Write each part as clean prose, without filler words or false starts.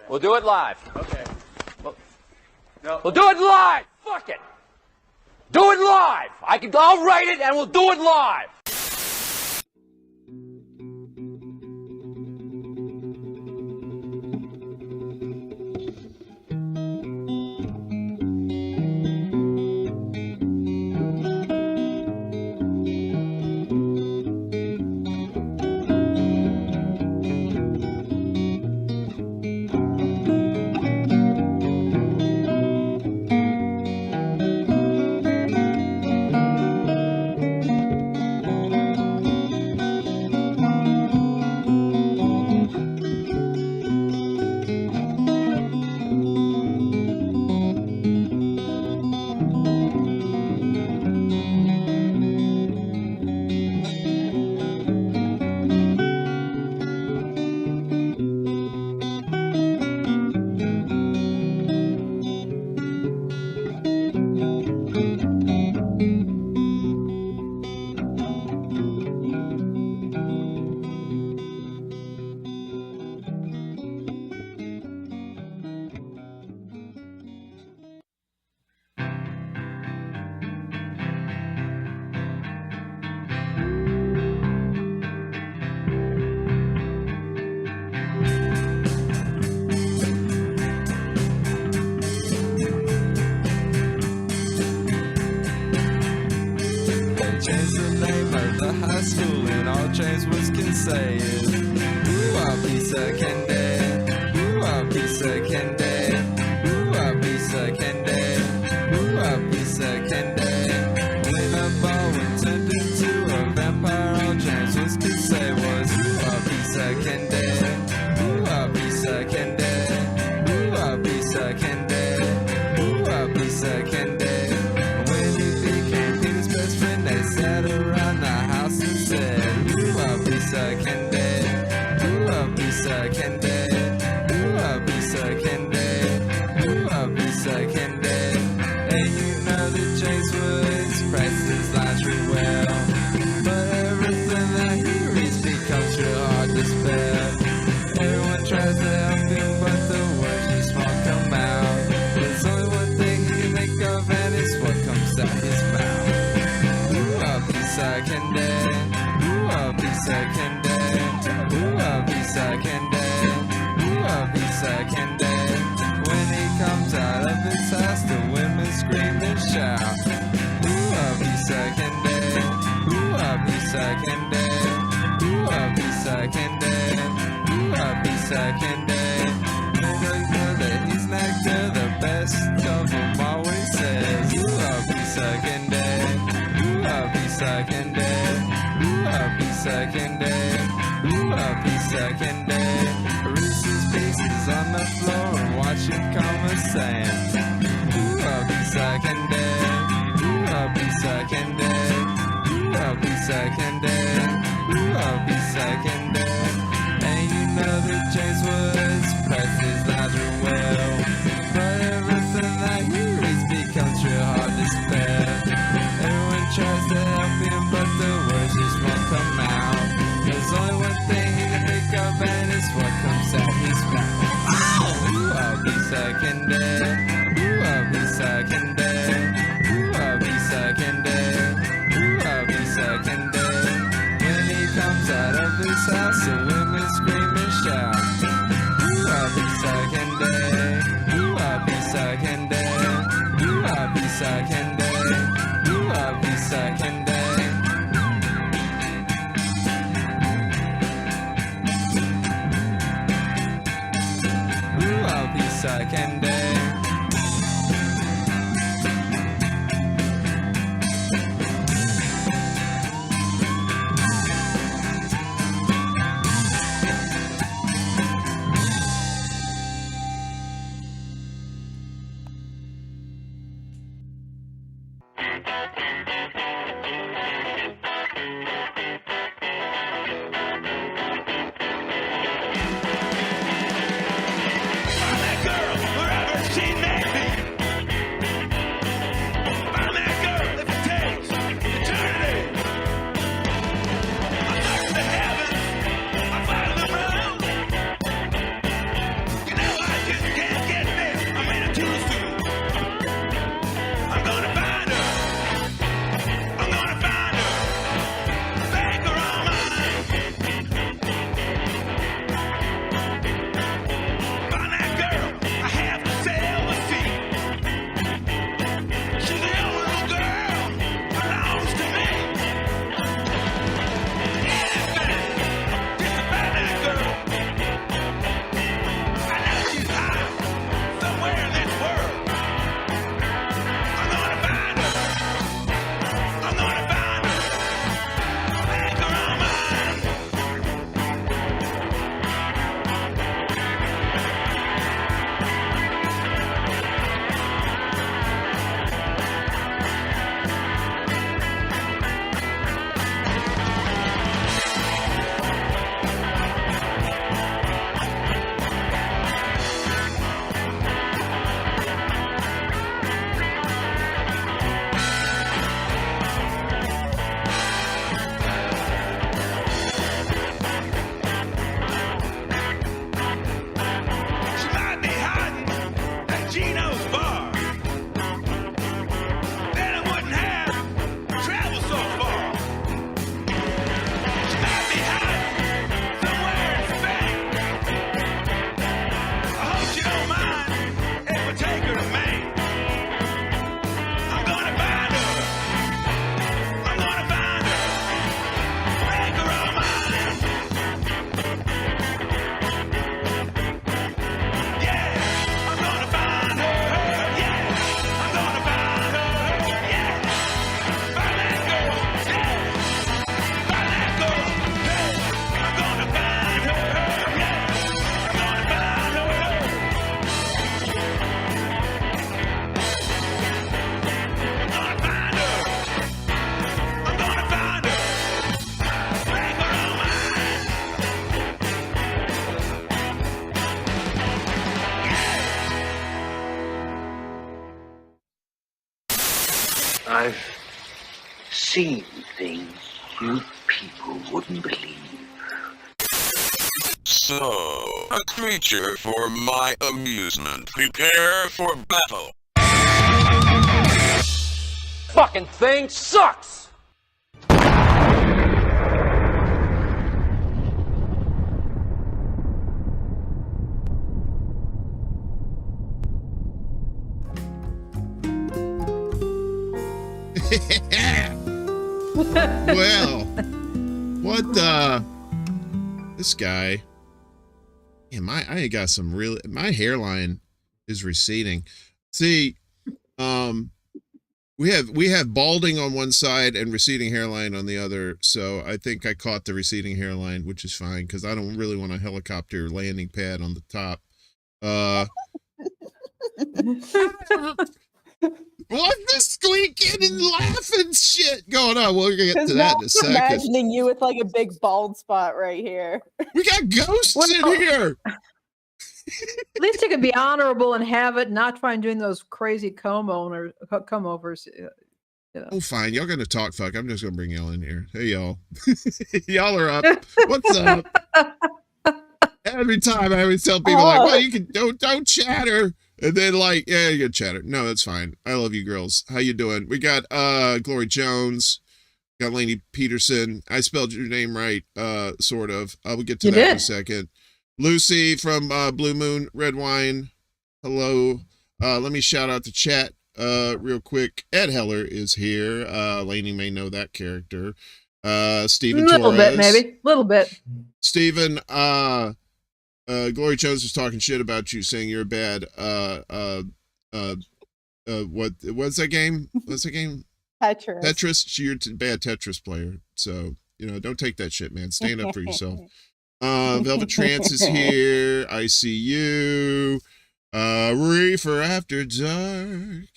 We'll do it live. Okay. No. We'll do it live. Fuck it. Do it live. I'll write it and we'll do it live. Change the name of the high school and all James Woods can say is ooh, a piece of candy. Ooh, a piece of candy. Ooh, a piece of candy. Ooh, a piece of candy. When a ball turned into a vampire, all James Woods could say was ooh, a piece of candy. Ooh, a piece of candy. Ooh, a piece of candy. Ooh, a piece of candy. They sat around the house and said, ooh, a piece of candy, ooh, a piece of candy, ooh, a piece of candy, ooh, a piece of candy. And you know that James Woods practices lingerie well, but everything that he reads becomes real hard to spell. Everyone tries to help him, but the words just won't come out. There's only one thing he can think of, and it's what comes out his mouth. Piece of candy, ooh, a piece of candy, ooh, a piece of candy, ooh, a piece of candy. When he comes out of his house, the women scream and shout, ooh, a piece of candy, ooh, a piece of candy, ooh, a piece of candy, ooh, a piece of candy. And they know that he's nectar, the best of them always says, ooh, a piece of candy. A piece of candy, ooh, a piece of candy, ooh, a piece of candy. Reese's Pieces on the floor and watch him come a sand. Ooh, a piece of candy, ooh, a piece of candy, ooh, a piece of candy, ooh, a piece of candy. And you know that James Woods presses lingerie well, but everything that he reads becomes real hard to spell. Everyone tries to help him, but the words just won't come out. There's only one thing he can think of, and it's what comes out his mouth. Ooh, a piece of candy. Ooh, a piece of candy. Ooh, a piece of candy. Ooh, a piece of candy. When he comes out of his house, the women scream and shout. Ooh, a piece of candy. Ooh, a piece of candy. Ooh, a piece of candy. Ooh, a piece of candy. Ooh, a piece of candy. Girl, wherever seen things you people wouldn't believe. So, a creature for my amusement. Prepare for battle. Fucking thing sucks! Well, what this guy, yeah, I got some real, my hairline is receding. See, we have balding on one side and receding hairline on the other, so I think I caught the receding hairline, which is fine because I don't really want a helicopter landing pad on the top. What's the squeaking and laughing shit going on? We'll get to that in a second. Imagining you with like a big bald spot right here. We got ghosts in here. At least you could be honorable and have it, not try and doing those crazy comb overs. You know. Oh, fine. Y'all gonna talk fuck. I'm just gonna bring y'all in here. Hey, y'all. Y'all are up. What's up? Every time I always tell people like, well, you can don't chatter. And then like, yeah, you can chatter. No, that's fine. I love you girls. How you doing? We got Glory Jones, got Lainey Peterson. I spelled your name right, sort of. I will get to that in a second. Lucy from Blue Moon Red Wine. Hello. Let me shout out the chat real quick. Ed Heller is here. Lainey may know that character. Stephen Torres. A little bit, maybe. A little bit. Stephen, Glory Jones was talking shit about you, saying you're a bad what's that game? What's that game? Tetris. You're a bad Tetris player. So, you know, don't take that shit, man. Stand up for yourself. Velvet Trance is here. I see you. Reefer After Dark.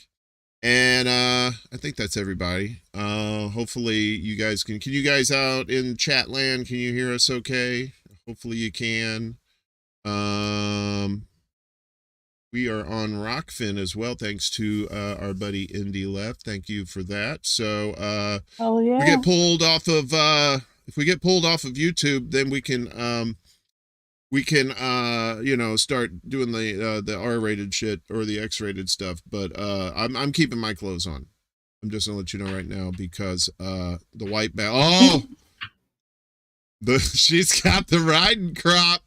And I think that's everybody. Hopefully you guys can you guys out in chat land, can you hear us okay? Hopefully you can. We are on Rockfin as well, thanks to our buddy Indy Left. Thank you for that. So oh yeah. we get pulled off of if we get pulled off of YouTube, then we can you know, start doing the R-rated shit or the X-rated stuff. But I'm keeping my clothes on. I'm just gonna let you know right now because the white belt. Oh, she's got the riding crop.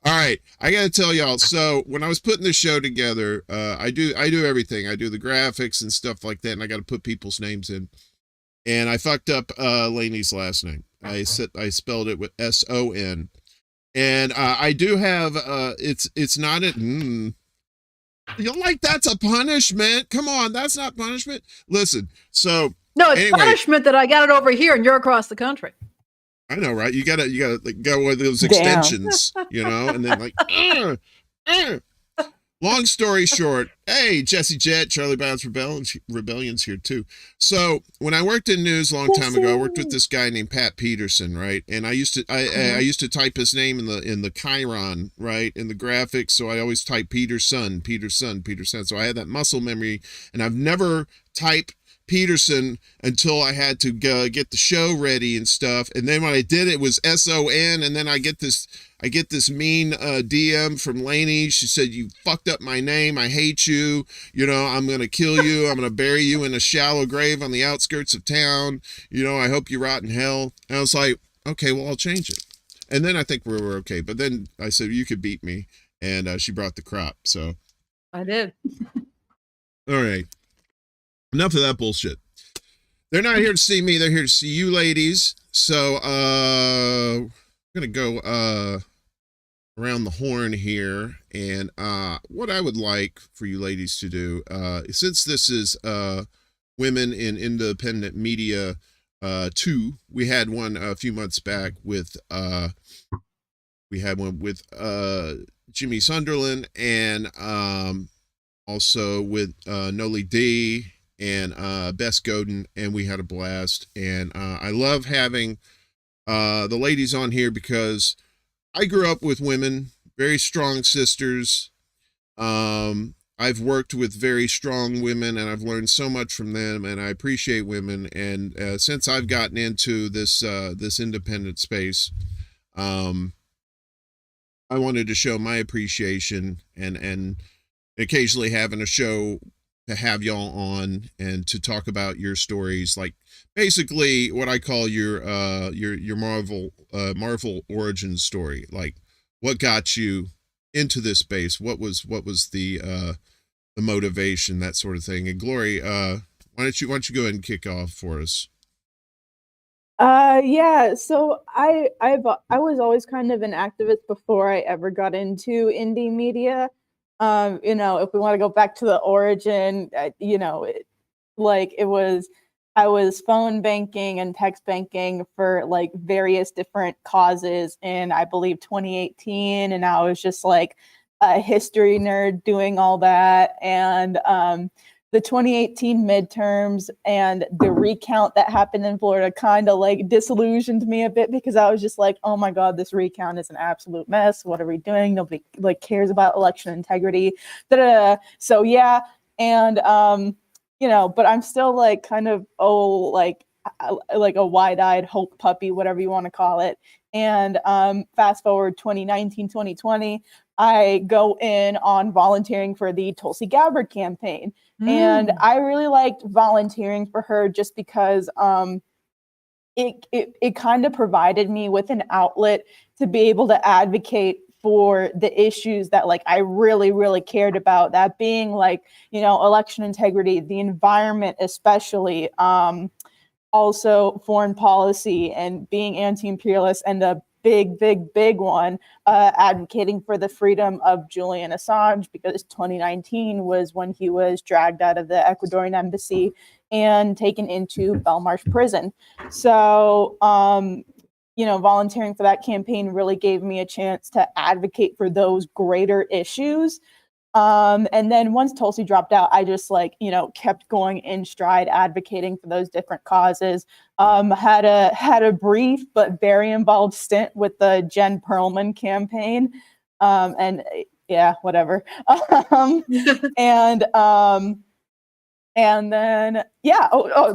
All right, I gotta tell y'all. So when I was putting the show together, I do everything. I do the graphics and stuff like that, and I got to put people's names in. And I fucked up Lainey's last name. I spelled it with S-O-N. And I do have it's not a you're like, that's a punishment. Come on, that's not punishment. Listen, so no, it's punishment that I got it over here and you're across the country. I know, right? You gotta like go with those extensions, you know, and then like long story short, hey, Jesse Jet, Charlie Bounce Rebellion's here too. So when I worked in news a long time ago, I worked with this guy named Pat Peterson, right? And I used to type his name in the Chiron, right, in the graphics. So I always type Peterson. So I had that muscle memory, and I've never typed Peterson until I had to get the show ready and stuff. And then when I did it was S-O-N, and then I get this mean DM from Lainey. She said, you fucked up my name. I hate you. You know, I'm going to kill you. I'm going to bury you in a shallow grave on the outskirts of town. You know, I hope you rot in hell. And I was like, okay, well, I'll change it. And then I think we were okay. But then I said, you could beat me. And she brought the crop. So I did. All right. Enough of that bullshit. They're not here to see me. They're here to see you ladies. So I'm going to go around the horn here. And what I would like for you ladies to do, since this is Women in Independent Media 2, we had one a few months back with Jimmy Sunderland and also with Noli D and Bess Godin, and we had a blast. And I love having the ladies on here because I grew up with women, very strong sisters, I've worked with very strong women, and I've learned so much from them, and I appreciate women. And since I've gotten into this independent space, I wanted to show my appreciation, and occasionally having a show to have y'all on and to talk about your stories, like basically what I call your Marvel origin story, like what got you into this space, what was the motivation, that sort of thing. And Glory, why don't you go ahead and kick off for us? Yeah, so I was always kind of an activist before I ever got into indie media. If we want to go back to the origin, I was phone banking and text banking for like various different causes in, I believe, 2018, and I was just like a history nerd doing all that. And the 2018 midterms and the recount that happened in Florida kind of like disillusioned me a bit, because I was just like, oh my God, this recount is an absolute mess. What are we doing? Nobody like cares about election integrity. Da-da-da. So yeah. And, but I'm still like kind of, like a wide-eyed hope puppy, whatever you want to call it. And fast forward 2019, 2020, I go in on volunteering for the Tulsi Gabbard campaign. And I really liked volunteering for her just because it kind of provided me with an outlet to be able to advocate for the issues that like I really, really cared about, that being like, election integrity, the environment, especially, also foreign policy and being anti-imperialist, and a big one, advocating for the freedom of Julian Assange, because 2019 was when he was dragged out of the Ecuadorian embassy and taken into Belmarsh prison. So, volunteering for that campaign really gave me a chance to advocate for those greater issues. And then once Tulsi dropped out, I just kept going in stride, advocating for those different causes. Had a brief but very involved stint with the Jen Perlman campaign. And yeah, whatever. and then, yeah.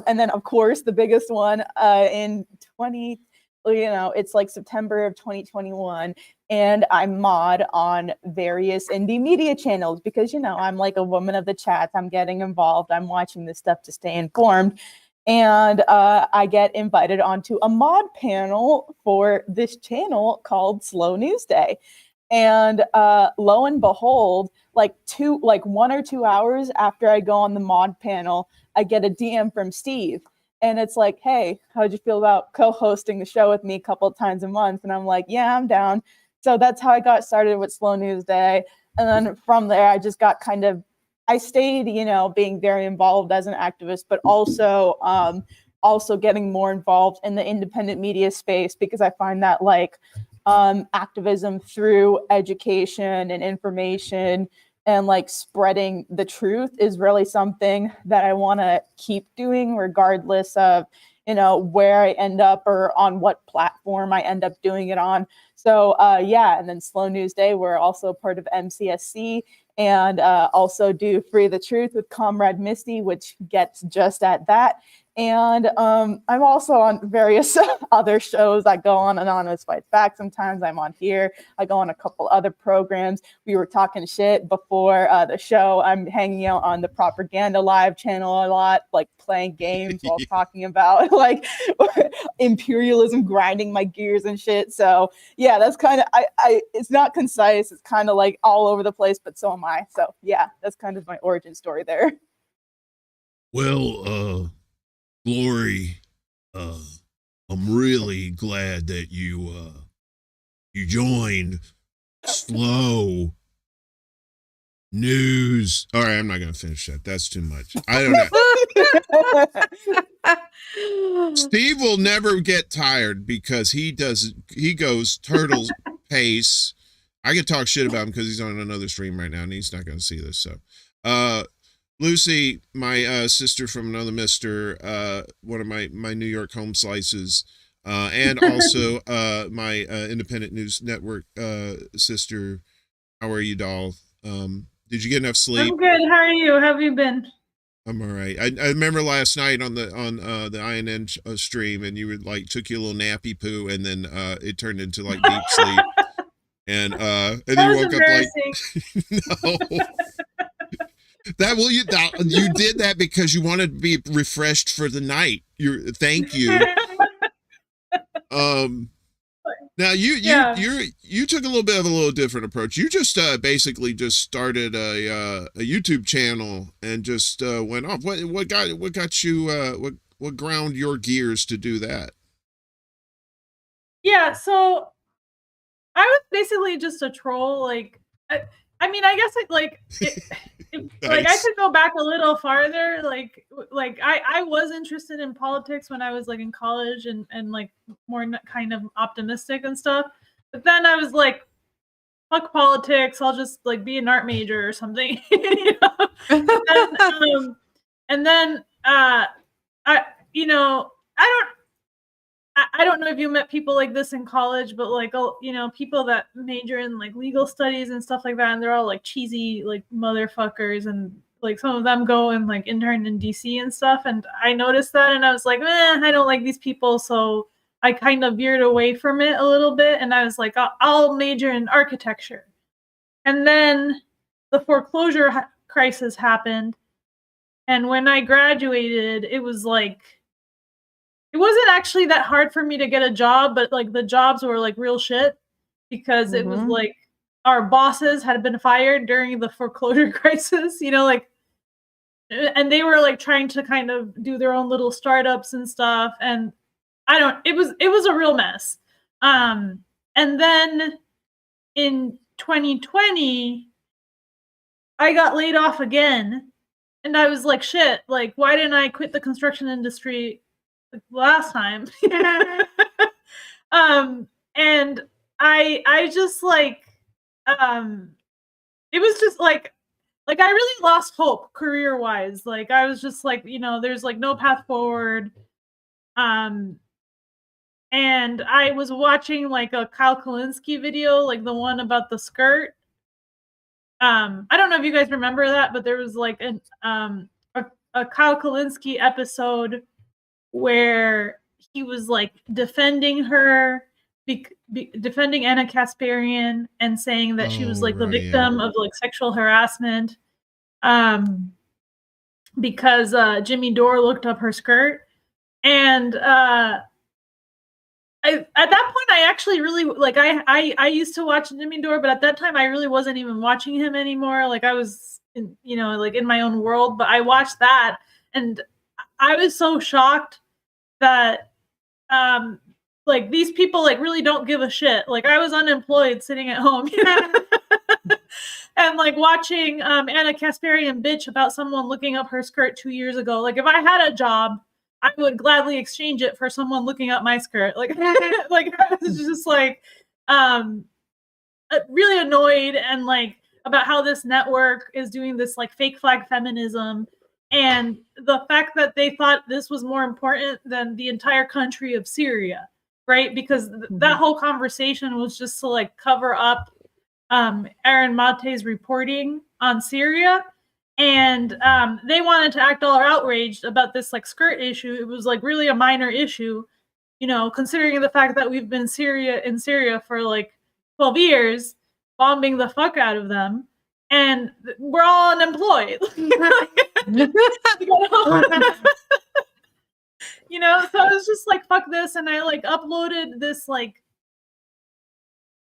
And then of course the biggest one, in it's like September of 2021, and I mod on various indie media channels because, I'm like a woman of the chat. I'm getting involved. I'm watching this stuff to stay informed. And I get invited onto a mod panel for this channel called Slow News Day. And lo and behold, like 1 or 2 hours after I go on the mod panel, I get a DM from Steve. And it's like, hey, how'd you feel about co-hosting the show with me a couple of times a month? And I'm like, yeah, I'm down. So that's how I got started with Slow News Day. And then from there, I just got I stayed, being very involved as an activist, but also getting more involved in the independent media space, because I find that activism through education and information and spreading the truth is really something that I want to keep doing, regardless of where I end up or on what platform I end up doing it on. So yeah, and then Slow News Day, we're also part of MCSC, and also do Free the Truth with Comrade Misty, which gets just at that. And I'm also on various other shows. I go on Anonymous Fights Back. Sometimes I'm on here. I go on a couple other programs. We were talking shit before the show. I'm hanging out on the Propaganda Live channel a lot, playing games while talking about imperialism, grinding my gears and shit. So yeah, that's kind of, it's not concise. It's kind of all over the place, but so am I. So yeah, that's kind of my origin story there. Well, Glory, I'm really glad that you joined Slow News. All right, I'm not going to finish that. That's too much. I don't know. Steve will never get tired because he goes turtle pace. I could talk shit about him because he's on another stream right now and he's not going to see this. So, Lucy, my sister from another mister, one of my New York home slices, and also my independent news network sister. How are you, doll? Did you get enough sleep? I'm good. How are you? How have you been? I'm all right. I remember last night on the INN stream, and you were like took your little nappy poo, and then it turned into like deep sleep, and That then you was woke up like embarrassing. no. You did that because you wanted to be refreshed for the night. Thank you. Now you took a little bit of a little different approach. You just basically just started a YouTube channel and just went off. What got you what ground your gears to do that? Yeah, so I was basically just a troll. Like, I mean, I guess like I Nice. could go back a little farther. Like I was interested in politics when I was like in college and like more kind of optimistic and stuff. But then I was like, fuck politics. I'll just like be an art major or something. You know? And then I you know I don't know if you met people like this in college, but like, you know, people that major in like legal studies and stuff like that, and they're all like cheesy, like motherfuckers, and like some of them go and like intern in DC and stuff. And I noticed that, and I was like, I don't like these people, so I kind of veered away from it a little bit, and I was like, I'll major in architecture. And then the foreclosure crisis happened, and when I graduated, it was like it wasn't actually that hard for me to get a job, but like the jobs were like real shit because it was like our bosses had been fired during the foreclosure crisis, you know, like, and they were like trying to kind of do their own little startups and stuff. And it was a real mess. And then in 2020, I got laid off again. And I was like, shit, like, why didn't I quit the construction industry last time? And I just like it was just like I really lost hope career wise. Like I was just like, you know, there's like no path forward. And I was watching like a Kyle Kalinske video, like the one about the skirt. I don't know if you guys remember that, but there was like a Kyle Kalinske episode where he was like defending her, defending Anna Kasparian, and saying that she was like the victim of like sexual harassment, because Jimmy Dore looked up her skirt, and at that point I actually really like I used to watch Jimmy Dore, but at that time I really wasn't even watching him anymore. Like I was in, you know, like in my own world, but I watched that and I was so shocked that like these people like really don't give a shit. Like I was unemployed sitting at home, you know? And like watching Anna Kasparian bitch about someone looking up her skirt 2 years ago. Like if I had a job, I would gladly exchange it for someone looking up my skirt. Like like I was just like really annoyed and like about how this network is doing this like fake flag feminism, and the fact that they thought this was more important than the entire country of Syria, right? Because that whole conversation was just to like cover up Aaron Mate's reporting on Syria, and they wanted to act all outraged about this like skirt issue. It was like really a minor issue, you know, considering the fact that we've been in Syria for like 12 years, bombing the fuck out of them, and we're all unemployed. You know, so I was just like, fuck this, and I like uploaded this like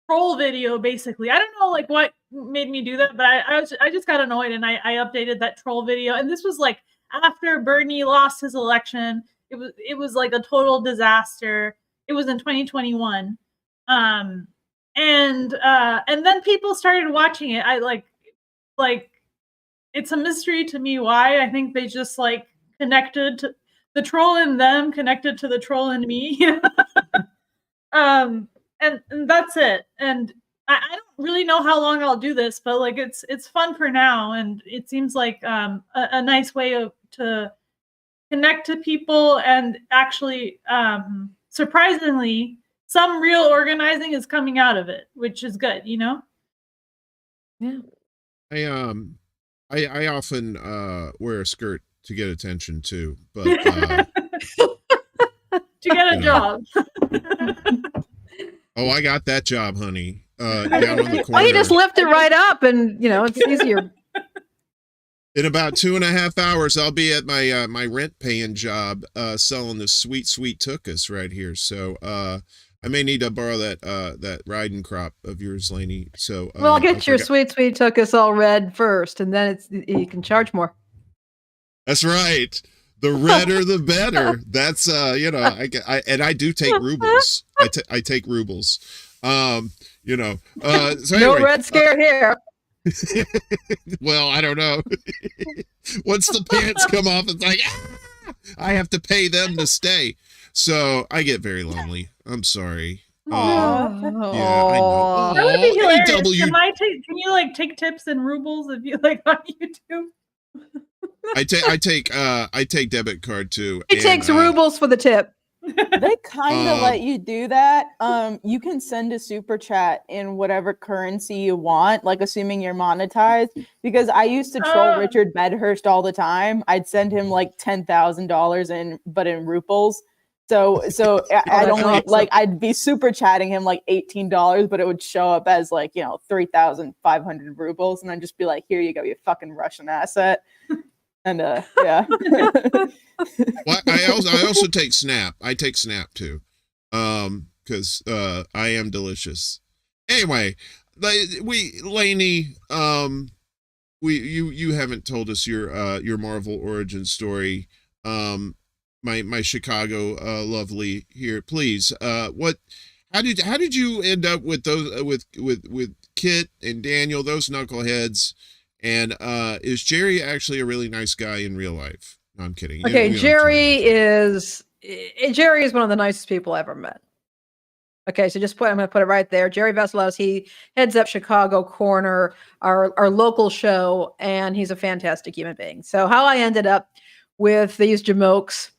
troll video basically. I don't know like what made me do that, but I just got annoyed and I updated that troll video. And this was like after Bernie lost his election. It was like a total disaster. It was in 2021. And then people started watching it. I like it's a mystery to me why. I think they just like connected to the troll in them, connected to the troll in me. And that's it. And I don't really know how long I'll do this, but like it's fun for now, and it seems like a nice way to connect to people, and actually surprisingly some real organizing is coming out of it, which is good, you know? Yeah. I often wear a skirt to get attention too, but To get a you know. job. Oh, I got that job, honey. Down on the Well, you just corner. lift it right up, and it's easier. In about 2.5 hours, I'll be at my my rent paying job, selling this sweet tuchus right here. So I may need to borrow that riding crop of yours, Lainey. So Well, I'll I get your forgot- sweet took us all red first, and then you can charge more. That's right. The redder the better. That's I do take rubles. I take rubles. So No anyway, red scare here. well, I don't know. Once the pants come off, it's like I have to pay them to stay. So I get very lonely. I'm sorry. Aw. Yeah, I know. That would be Aw, hilarious. AW. Can you like take tips in rubles if you like on YouTube? I take debit card too. He and, takes rubles for the tip. They kind of Um, let you do that. You can send a super chat in whatever currency you want, like assuming you're monetized. Because I used to troll Richard Medhurst all the time. I'd send him like $10,000 in rubles. So I'd that's only awesome. like I'd be super chatting him like $18, but it would show up as like 3,500 rubles, and I'd just be like, "Here you go, you fucking Russian asset." And yeah. Well, I also take Snap. I take Snap too, because I am delicious. Anyway, Lainey, you haven't told us your Marvel origin story. My Chicago lovely here, please. How did you end up with those with Kit and Daniel, those knuckleheads? And is Jerry actually a really nice guy in real life? No, I'm kidding. Okay, We don't have time Jerry is one of the nicest people I ever met. Okay, so I'm going to put it right there. Jerry Vesselos, he heads up Chicago Corner, our local show, and he's a fantastic human being. So how I ended up with these jamokes,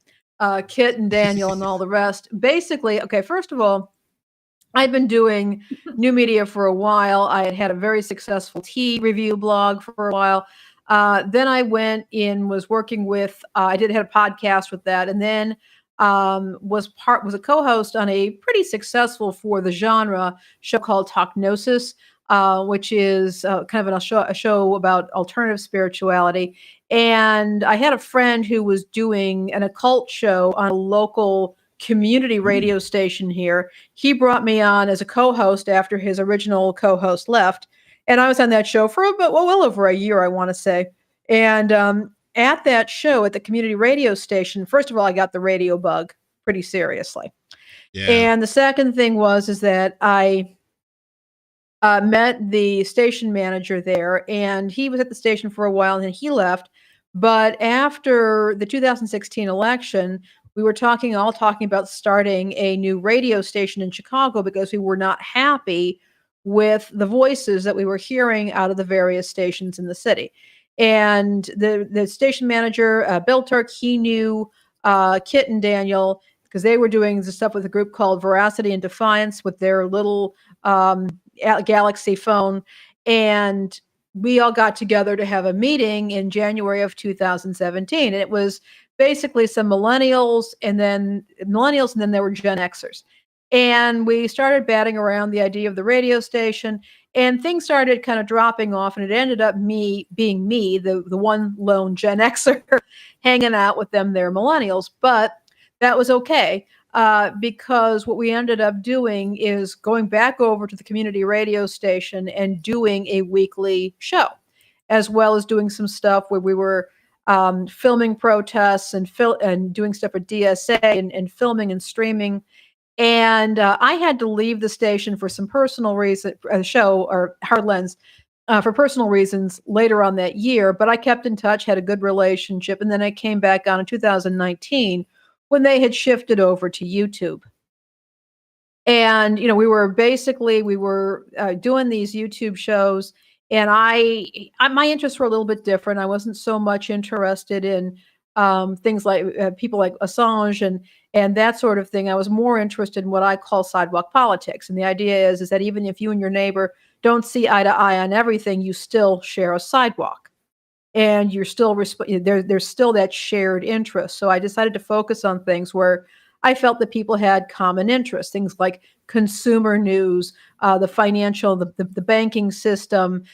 Kit and Daniel and all the rest, basically, okay, first of all, I've been doing new media for a while. I had had a very successful tea review blog for a while. Then I went in, was working with, I had a podcast with that, and then was a co-host on a pretty successful for the genre show called Talknosis, which is kind of a show about alternative spirituality. And I had a friend who was doing an occult show on a local community radio station here. He brought me on as a co-host after his original co-host left. And I was on that show for well over a year, I want to say. And at that show at the community radio station, first of all, I got the radio bug pretty seriously. Yeah. And the second thing is that I met the station manager there, and he was at the station for a while, and then he left. But after the 2016 election, we were all talking about starting a new radio station in Chicago because we were not happy with the voices that we were hearing out of the various stations in the city. And the station manager, Bill Turk, he knew Kit and Daniel because they were doing the stuff with a group called Veracity and Defiance with their little Galaxy phone. And we all got together to have a meeting in January of 2017. And it was basically some millennials and then there were Gen Xers. And we started batting around the idea of the radio station, and things started kind of dropping off, and it ended up being me, the one lone Gen Xer, hanging out with them, they're millennials. But that was okay, because what we ended up doing is going back over to the community radio station and doing a weekly show, as well as doing some stuff where we were filming protests and doing stuff with DSA and filming and streaming. And I had to leave the station for some personal reason, Hard Lens, for personal reasons later on that year. But I kept in touch, had a good relationship, and then I came back on in 2019 when they had shifted over to YouTube. And we were doing these YouTube shows. And my interests were a little bit different. I wasn't so much interested in things like people like Assange and that sort of thing. I was more interested in what I call sidewalk politics. And the idea is that even if you and your neighbor don't see eye to eye on everything, you still share a sidewalk. And you're still there's still that shared interest. So I decided to focus on things where I felt that people had common interests, things like consumer news, the financial, the banking system,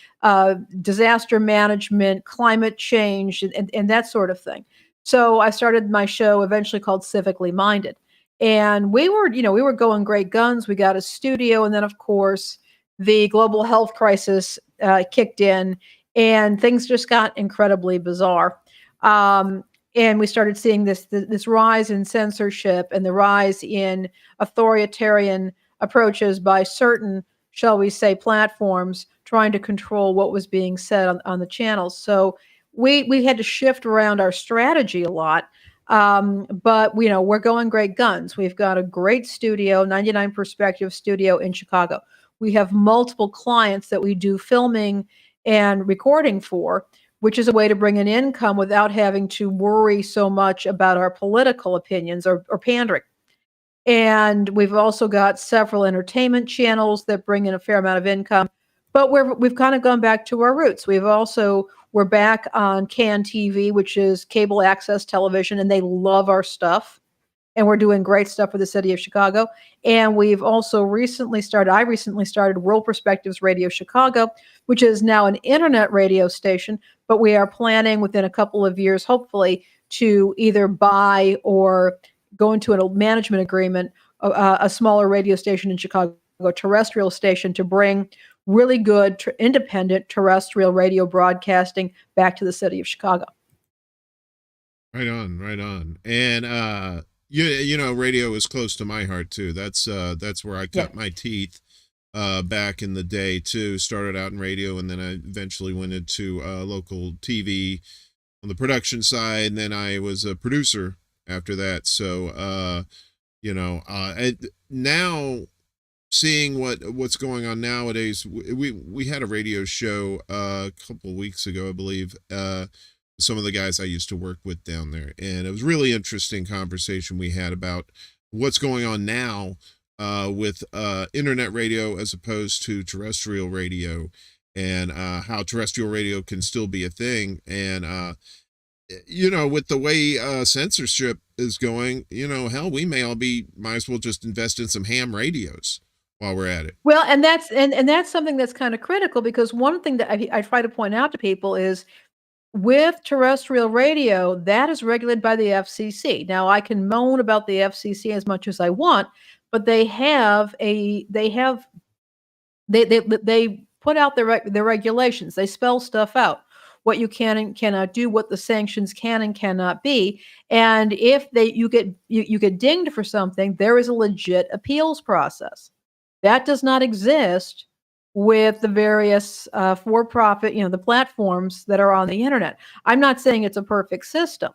disaster management, climate change, and that sort of thing. So I started my show eventually called Civically Minded. And we were going great guns. We got a studio. And then, of course, the global health crisis kicked in and things just got incredibly bizarre. And we started seeing this rise in censorship and the rise in authoritarian approaches by certain, shall we say, platforms trying to control what was being said on the channels. So we had to shift around our strategy a lot. But we're going great guns. We've got a great studio, 99 Perspective Studio in Chicago. We have multiple clients that we do filming and recording for, which is a way to bring in income without having to worry so much about our political opinions or pandering. And we've also got several entertainment channels that bring in a fair amount of income, but we've kind of gone back to our roots. We're back on CAN TV, which is cable access television, and they love our stuff. And we're doing great stuff for the city of Chicago. And we've also I recently started World Perspectives Radio Chicago, which is now an internet radio station, but we are planning within a couple of years, hopefully, to either buy or go into a management agreement, a smaller radio station in Chicago, a terrestrial station, to bring really good independent terrestrial radio broadcasting back to the city of Chicago. Right on, right on. And radio is close to my heart too. That's where I cut my teeth back in the day too. Started out in radio, and then I eventually went into local TV on the production side, and then I was a producer after that. So now seeing what's going on nowadays, we had a radio show a couple of weeks ago, I believe, some of the guys I used to work with down there, and it was really interesting conversation we had about what's going on now with internet radio as opposed to terrestrial radio, and how terrestrial radio can still be a thing. And with the way censorship is going, hell, we might as well just invest in some ham radios while we're at it. Well, and that's something that's kind of critical, because one thing that I try to point out to people is, with terrestrial radio, that is regulated by the FCC. Now, I can moan about the FCC as much as I want, but they put out their regulations. They spell stuff out, what you can and cannot do, what the sanctions can and cannot be. And if you get dinged for something, there is a legit appeals process. That does not exist with the various for-profit, the platforms that are on the internet. I'm not saying it's a perfect system,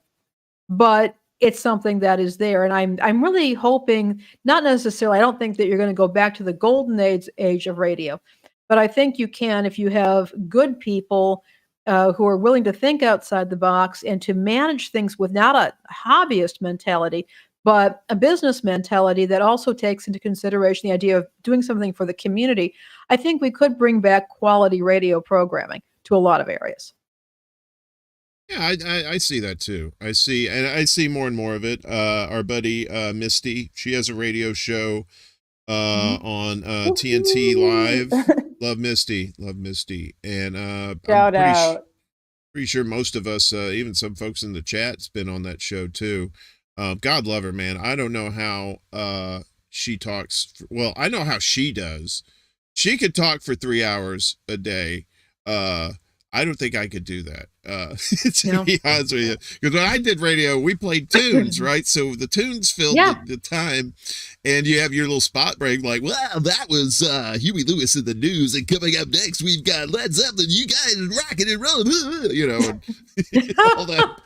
but it's something that is there. And I'm really hoping, not necessarily, I don't think that you're going to go back to the golden age of radio, but I think you can, if you have good people who are willing to think outside the box and to manage things with not a hobbyist mentality, but a business mentality that also takes into consideration the idea of doing something for the community. I think we could bring back quality radio programming to a lot of areas. Yeah, I see that too. I see more and more of it. Our buddy Misty, she has a radio show on TNT Live. Love Misty. And Shout out. Pretty sure most of us, even some folks in the chat's been on that show too. God love her, man. I don't know how she talks. Well, I know how she does. She could talk for 3 hours a day. I don't think I could do that. To be honest with you, because when I did radio, we played tunes, right? So the tunes filled the time, and you have your little spot break, like, well, that was Huey Lewis in the news, and coming up next, we've got Led Zeppelin. You guys are rocking and rolling, and all that.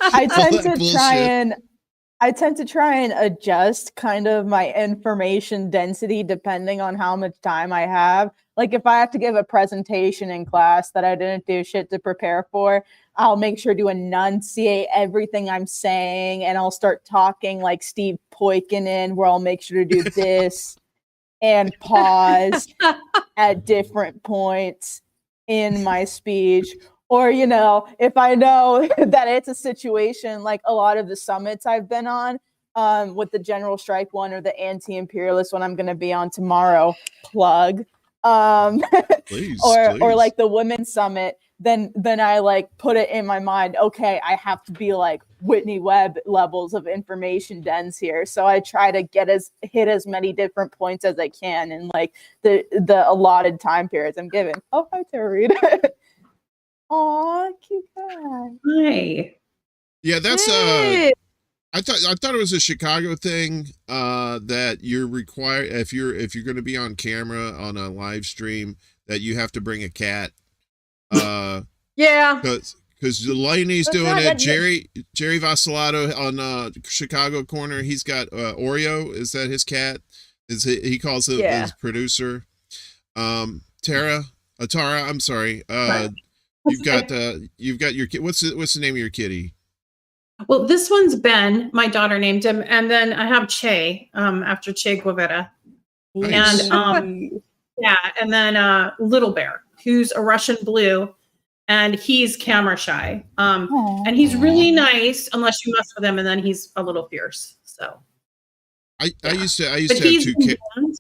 I tend to try and adjust kind of my information density depending on how much time I have. Like if I have to give a presentation in class that I didn't do shit to prepare for, I'll make sure to enunciate everything I'm saying, and I'll start talking like Steve Poikonen, where I'll make sure to do this and pause at different points in my speech. Or, if I know that it's a situation like a lot of the summits I've been on, with the general strike one or the anti-imperialist one I'm going to be on tomorrow, plug, Please, or please. like the women's summit, then I like put it in my mind, okay, I have to be like Whitney Webb levels of information dense here. So I try to hit as many different points as I can in like the allotted time periods I'm given. Oh, hi, Terry. Aw, cute guy. Hi. Yeah, that's Hey! I thought it was a Chicago thing that you're required if you're going to be on camera on a live stream that you have to bring a cat. Yeah. Because Delaney's That's doing not it. that- Jerry Vacillato on Chicago Corner. He's got Oreo. Is that his cat? He calls it Yeah. his producer. Tara, I'm sorry. You've got your kid. What's the name of your kitty? Well, this one's Ben. My daughter named him, and then I have Che after Che Guevara, Nice. and yeah, and then Little Bear, who's a Russian blue, and he's camera shy, and he's really nice unless you mess with him, and then he's a little fierce. So I used to but have he's two been kids. banned.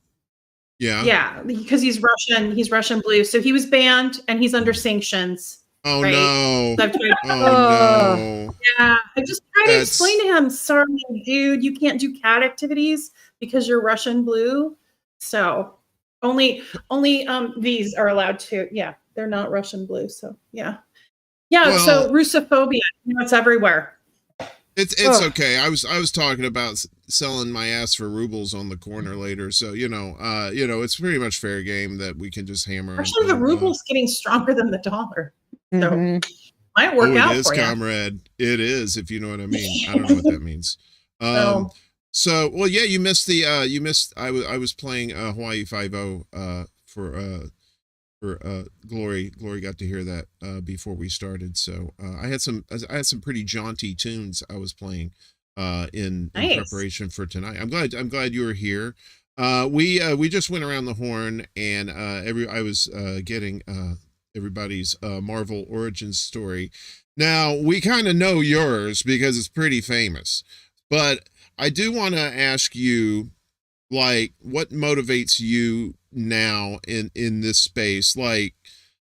Yeah. Yeah, because he's Russian. He's Russian blue, so he was banned, and he's under sanctions. Oh Right. no. So I've tried, Oh no. yeah, I just try to That's- explain to him, sorry, dude, you can't do cat activities because you're Russian blue. So only these are allowed to. Yeah, they're not Russian blue. So yeah. So Russophobia, it's everywhere. It's Ugh. okay. I was talking about selling my ass for rubles on the corner later, so it's pretty much fair game that we can just hammer. Actually, the ruble's getting stronger than the dollar. So Mhm. might work out it is, for you. comrade. It is, if you know what I mean. I don't know what that means. No. So, well, yeah, you missed the I was playing Hawaii 5-0 for Glory. Glory got to hear that before we started. So I had some pretty jaunty tunes I was playing in Nice. preparation for tonight. I'm glad you were here. We just went around the horn, and I was getting everybody's Marvel origin story. Now we kind of know yours because it's pretty famous, but I do want to ask you, like, what motivates you now in this space, like,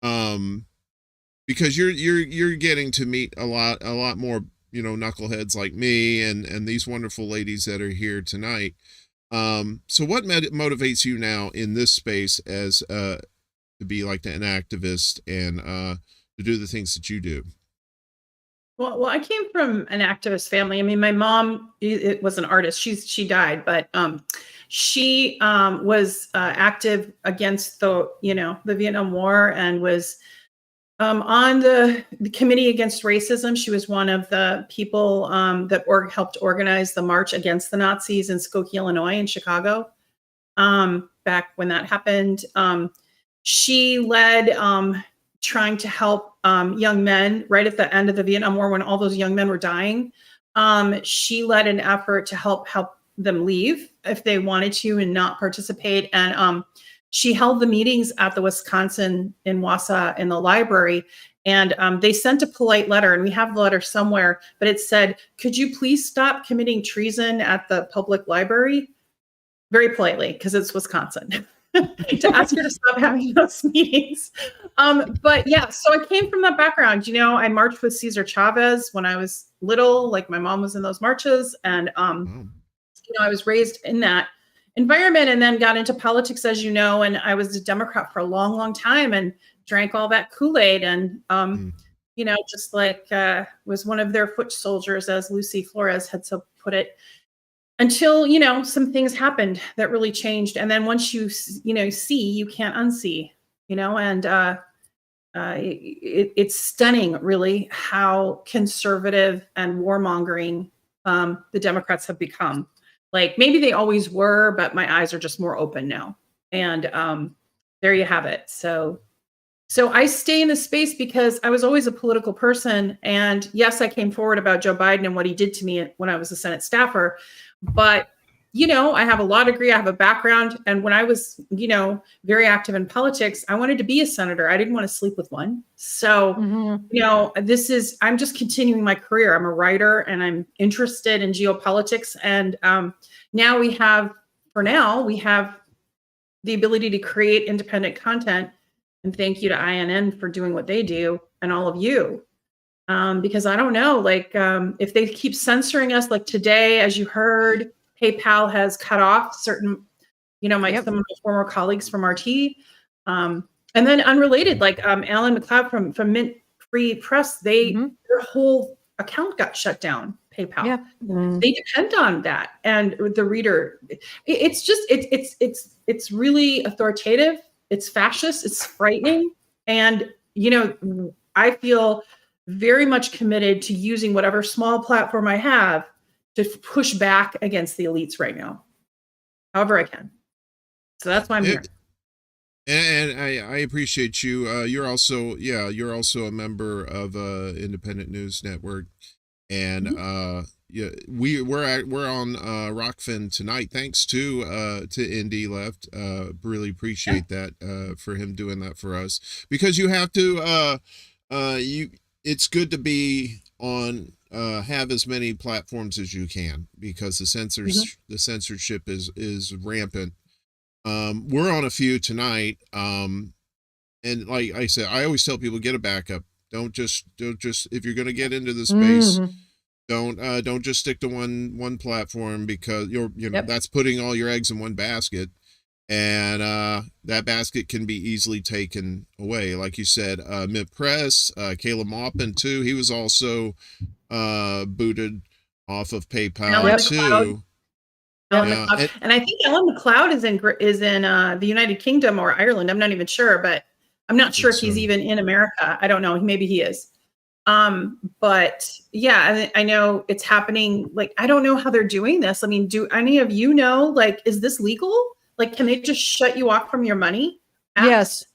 because you're getting to meet a lot more, knuckleheads like me and these wonderful ladies that are here tonight. So what motivates you now in this space as to be like an activist and to do the things that you do? Well, I came from an activist family. I mean, my mom it was an artist. She died, but she was active against the Vietnam War and was on the committee against racism. She was one of the people that helped organize the march against the Nazis in Skokie, Illinois, in Chicago. Back when that happened, she led trying to help young men right at the end of the Vietnam War when all those young men were dying. She led an effort to help them leave if they wanted to and not participate. And she held the meetings at the Wisconsin in Wausau in the library. And they sent a polite letter, and we have the letter somewhere, but it said, "Could you please stop committing treason at the public library?" Very politely, because it's Wisconsin. To ask her to stop having those meetings. But yeah, so I came from that background. I marched with Cesar Chavez when I was little, like my mom was in those marches. And, I was raised in that environment and then got into politics, as you know, and I was a Democrat for a long, long time and drank all that Kool-Aid and, just like was one of their foot soldiers, as Lucy Flores had so put it. Until, some things happened that really changed. And then once you see, you can't unsee, and it's stunning, really, how conservative and warmongering the Democrats have become. Like, maybe they always were, but my eyes are just more open now. And there you have it. So So I stay in this space because I was always a political person. And yes, I came forward about Joe Biden and what he did to me when I was a Senate staffer. But, I have a law degree, I have a background. And when I was, very active in politics, I wanted to be a senator. I didn't want to sleep with one. So, I'm just continuing my career. I'm a writer and I'm interested in geopolitics. And now we have the ability to create independent content. And thank you to INN for doing what they do and all of you. Because I don't know, if they keep censoring us, like today, as you heard, PayPal has cut off certain, some of my former colleagues from RT. And then unrelated, Alan McLeod from Mint Free Press, their whole account got shut down. PayPal. Yeah. They depend on that. And the reader, it's really authoritative. It's fascist. It's frightening. And, I feel very much committed to using whatever small platform I have to push back against the elites right now, however I can. So that's why I'm here. And I appreciate you. You're also a member of Independent News Network, and we're on Rockfin tonight. Thanks to Indy Left. Really appreciate that for him doing that for us, because you have to it's good to be on have as many platforms as you can, because the censorship is rampant. We're on a few tonight. And like I said, I always tell people, get a backup. Don't just if you're going to get into the space, don't just stick to one platform, because that's putting all your eggs in one basket, and that basket can be easily taken away. Like you said, Mint Press, Caleb Maupin too. He was also booted off of PayPal too. And I think Alan McLeod is in the United Kingdom or Ireland. I'm not even sure, but I'm not sure if he's even in America. I don't know. Maybe he is. But yeah, I know it's happening. I don't know how they're doing this. I mean, do any of you know, is this legal? Can they just shut you off from your money? Yes.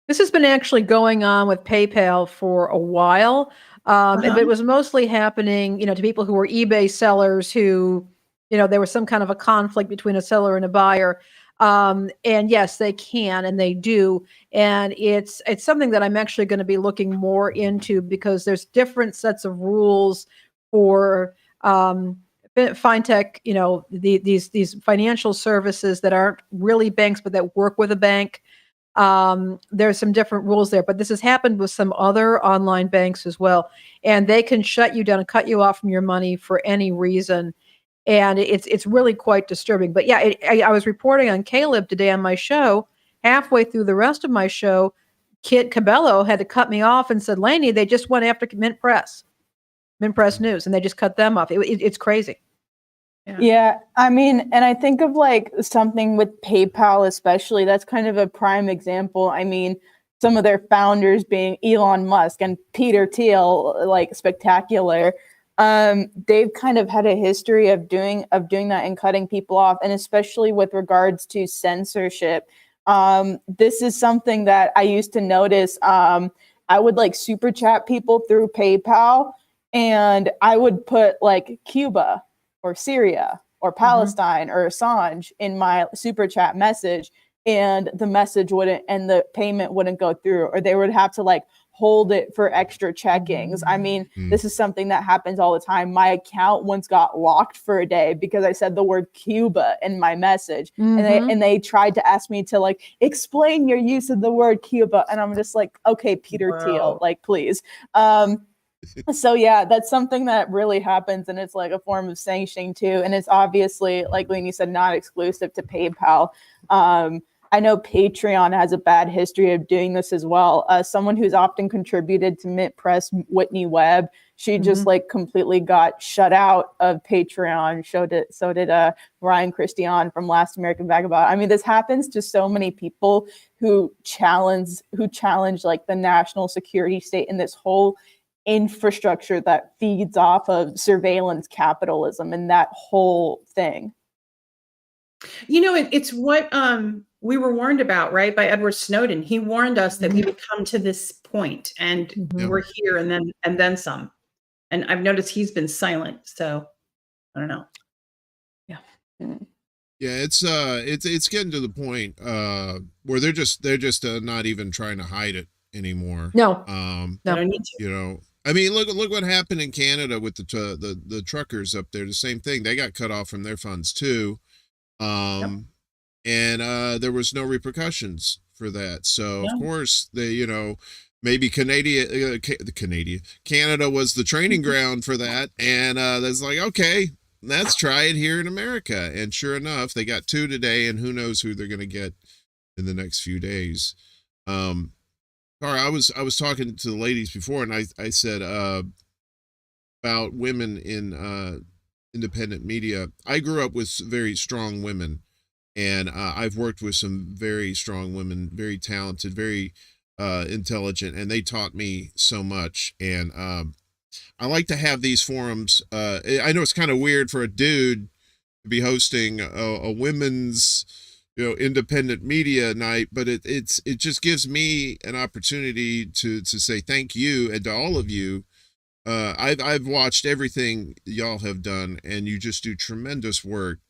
This has been actually going on with PayPal for a while. But it was mostly happening, to people who were eBay sellers who, there was some kind of a conflict between a seller and a buyer. And yes, they can, and they do. And it's something that I'm actually going to be looking more into, because there's different sets of rules for fintech, these financial services that aren't really banks, but that work with a bank. There's some different rules there, but this has happened with some other online banks as well. And they can shut you down and cut you off from your money for any reason. And it's really quite disturbing. But yeah, I was reporting on Caleb today on my show. Halfway through the rest of my show, Kit Cabello had to cut me off and said, Lainey, they just went after Mint Press News, and they just cut them off. It's crazy. Yeah, I mean, and I think of something with PayPal, especially, that's kind of a prime example. I mean, some of their founders being Elon Musk and Peter Thiel, spectacular. They've kind of had a history of doing that and cutting people off, and especially with regards to censorship. This is something that I used to notice. I would super chat people through PayPal, and I would put Cuba or Syria or Palestine or Assange in my super chat message, and the message wouldn't, and the payment wouldn't go through, or they would have to hold it for extra checkings. I mean, this is something that happens all the time. My account once got locked for a day because I said the word Cuba in my message, and they tried to ask me to explain your use of the word Cuba, and I'm just okay, Peter Thiel, please. So yeah, that's something that really happens, and it's a form of sanctioning too. And it's obviously, like Lainey said, not exclusive to PayPal. I know Patreon has a bad history of doing this as well. Someone who's often contributed to Mint Press, Whitney Webb, she just completely got shut out of Patreon. So did Ryan Christian from Last American Vagabond. I mean, this happens to so many people who challenge the national security state and this whole infrastructure that feeds off of surveillance capitalism and that whole thing. It's what we were warned about, right, by Edward Snowden. He warned us that we would come to this point, and Mhm. we're here, and then some. And I've noticed he's been silent, so I don't know. Yeah. Yeah, it's getting to the point where they're just not even trying to hide it anymore. No. No. I don't need to. You know, I mean, look what happened in Canada with the truckers up there. The same thing. They got cut off from their funds too. And there was no repercussions for that. So of course they, you know, maybe Canada was the training ground for that, and that's like, okay, let's try it here in America. And sure enough, they got 2 today, and who knows who they're going to get in the next few days. Cara, I was talking to the ladies before, and I said about women in independent media. I grew up with very strong women, and I've worked with some very strong women, very talented, very intelligent, and they taught me so much. And I like to have these forums. I know it's kind of weird for a dude to be hosting a women's, you know, independent media night, but it just gives me an opportunity to say thank you, and to all of you. I've watched everything y'all have done, and you just do tremendous work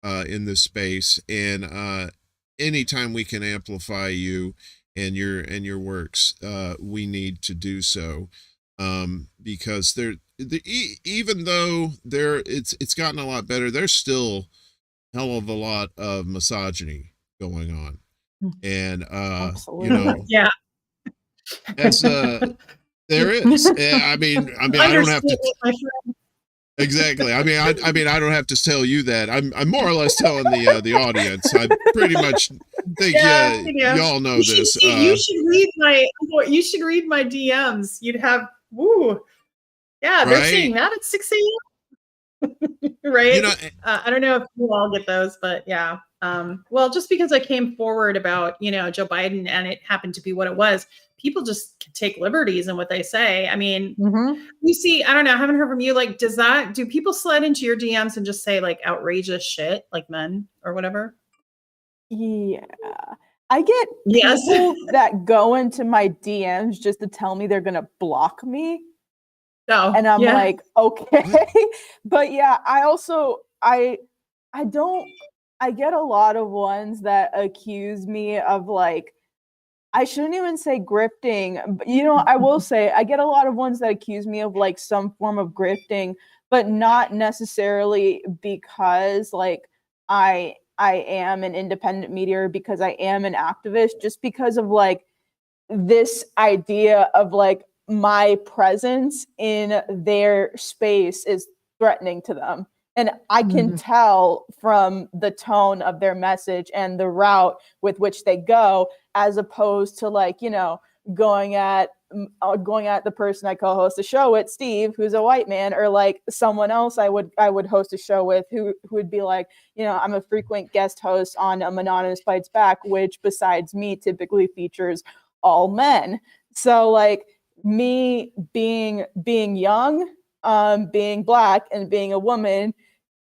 in this space. And anytime we can amplify you and your works, we need to do so. Because even though it's gotten a lot better, there's still hell of a lot of misogyny going on. And you know, yeah, as there is. I mean, I don't have to. Exactly. I mean, I don't have to tell you that. I'm more or less telling the audience. I pretty much think y'all know this. You should read my DMs. You'd have yeah, they're saying that at 6 a.m. right? You know, I don't know if you all get those, but yeah. Well, just because I came forward about, you know, Joe Biden and it happened to be what it was, people just take liberties in what they say. I mean, you see, I don't know, I haven't heard from you. Like, do people slide into your DMs and just say like outrageous shit, like men or whatever? Yeah. I get people that go into my DMs just to tell me they're going to block me. Oh, and I'm like, okay. But yeah, I also, I get a lot of ones that accuse me of like, I shouldn't even say grifting, but you know, I will say I get a lot of ones that accuse me of like some form of grifting, but not necessarily because like I am an independent media, or because I am an activist, just because of like this idea of like my presence in their space is threatening to them. And I can tell from the tone of their message and the route with which they go, as opposed to like, you know, going at the person I co-host a show with, Steve, who's a white man, or like someone else I would host a show with who would be like, you know, I'm a frequent guest host on Anonymous Fights Back, which besides me typically features all men. So like me being young, being Black, and being a woman,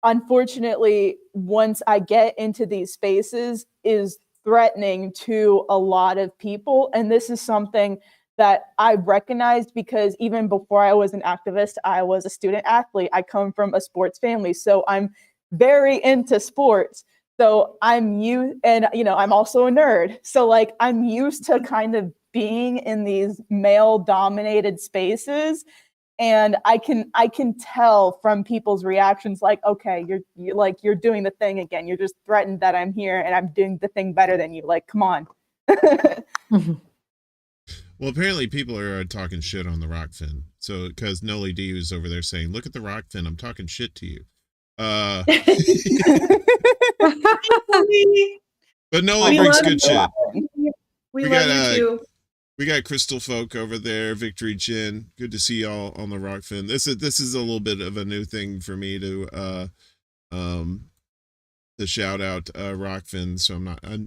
unfortunately, once I get into these spaces, is threatening to a lot of people. And this is something that I recognized because even before I was an activist, I was a student athlete. I come from a sports family, so I'm very into sports. So I'm and you know, I'm also a nerd. So like I'm used to kind of being in these male dominated spaces. And I can tell from people's reactions, like, okay, you're doing the thing again. You're just threatened that I'm here and I'm doing the thing better than you. Like, come on. Well, apparently people are talking shit on the Rockfin. So, because Noli D was over there saying, look at the Rockfin, I'm talking shit to you. But Noli brings good shit. We love you too. We got Crystal Folk over there, Victory Chin. Good to see y'all on the Rockfin. This is a little bit of a new thing for me to shout out Rockfin. So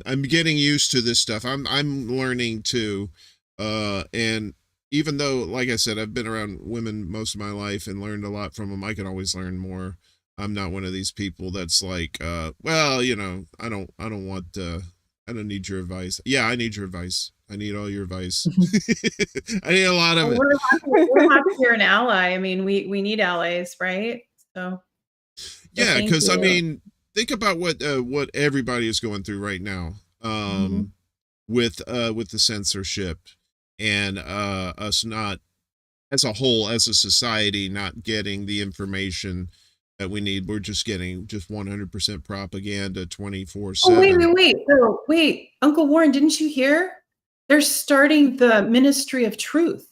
I'm getting used to this stuff. I'm learning too. And even though, like I said, I've been around women most of my life and learned a lot from them, I can always learn more. I'm not one of these people that's like, well, you know, I don't want I don't need your advice. Yeah, I need your advice. I need all your advice. I need a lot of it. We're happy you're an ally. I mean, we need allies, right? So Yeah, thank because I you. mean, think about what everybody is going through right now. With the censorship and us not as a whole, as a society, not getting the information that we need. We're just getting just 100% propaganda 24/7. Oh, wait. Oh, wait. Uncle Warren, didn't you hear? They're starting the Ministry of Truth.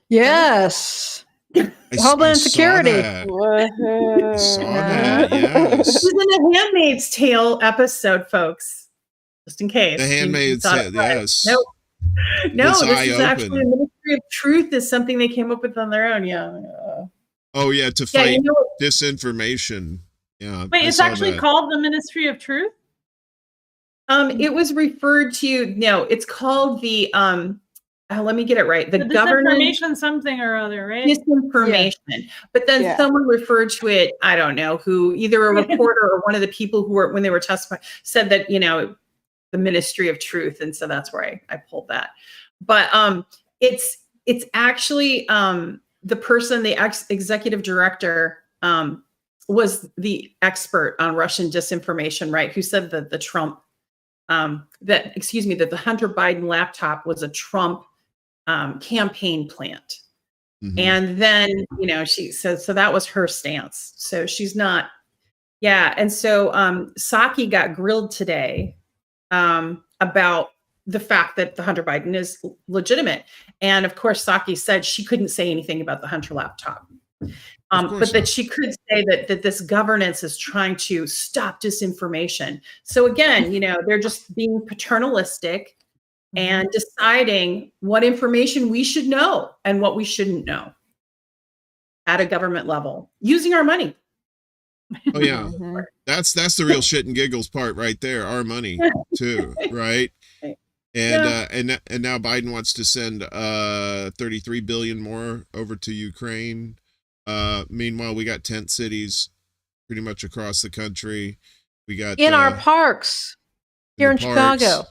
Yes. I Homeland saw Security. that. I saw that. Yes. This is in the Handmaid's Tale episode, folks. Just in case. The you Handmaid's thought Tale. it was. Yes. Nope. No, Was this is actually eye-open. the Ministry of Truth is something they came up with on their own. Yeah. Oh yeah, to Yeah, fight you know, disinformation. Yeah. Wait, I it's saw actually that. called the Ministry of Truth? it was referred to. No, it's called the let me get it right. The governance disinformation something or other, right? disinformation. But then Yeah. someone referred to it, I don't know who, either a reporter or one of the people who were, when they were testifying, said that, the Ministry of Truth. And so that's where I pulled that. But it's actually the person, the executive director was the expert on Russian disinformation, right? Who said that the Trump, that the Hunter Biden laptop was a Trump campaign plant. Mhm. And then, she says, so that was her stance. So she's not, yeah. And so Psaki got grilled today about the fact that the Hunter Biden is legitimate. And of course, Psaki said she couldn't say anything about the Hunter laptop. But that she could say that this governance is trying to stop disinformation. So again, they're just being paternalistic and deciding what information we should know and what we shouldn't know at a government level using our money. Oh yeah. That's the real shit and giggles part right there. Our money too, right? And and now Biden wants to send 33 billion more over to Ukraine. Meanwhile, we got tent cities pretty much across the country. We got in our parks here in Chicago.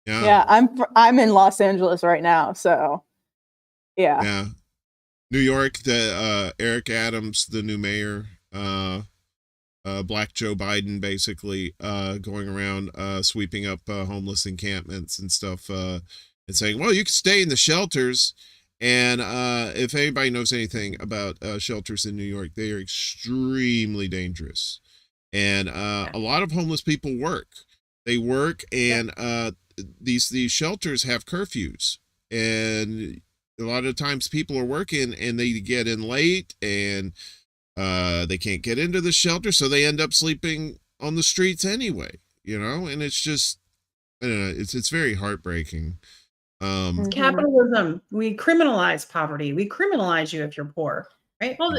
Yeah, I'm in Los Angeles right now, so yeah. Yeah. New York, the Eric Adams, the new mayor, Black Joe Biden, basically going around sweeping up homeless encampments and stuff, and saying, well, you can stay in the shelters. And if anybody knows anything about shelters in New York, they are extremely dangerous. And a lot of homeless people work. They work, and these shelters have curfews. And a lot of times people are working and they get in late and they can't get into the shelter, so they end up sleeping on the streets anyway, and it's just, I don't know, it's very heartbreaking. Capitalism. We criminalize poverty. We criminalize you if you're poor, right? Well,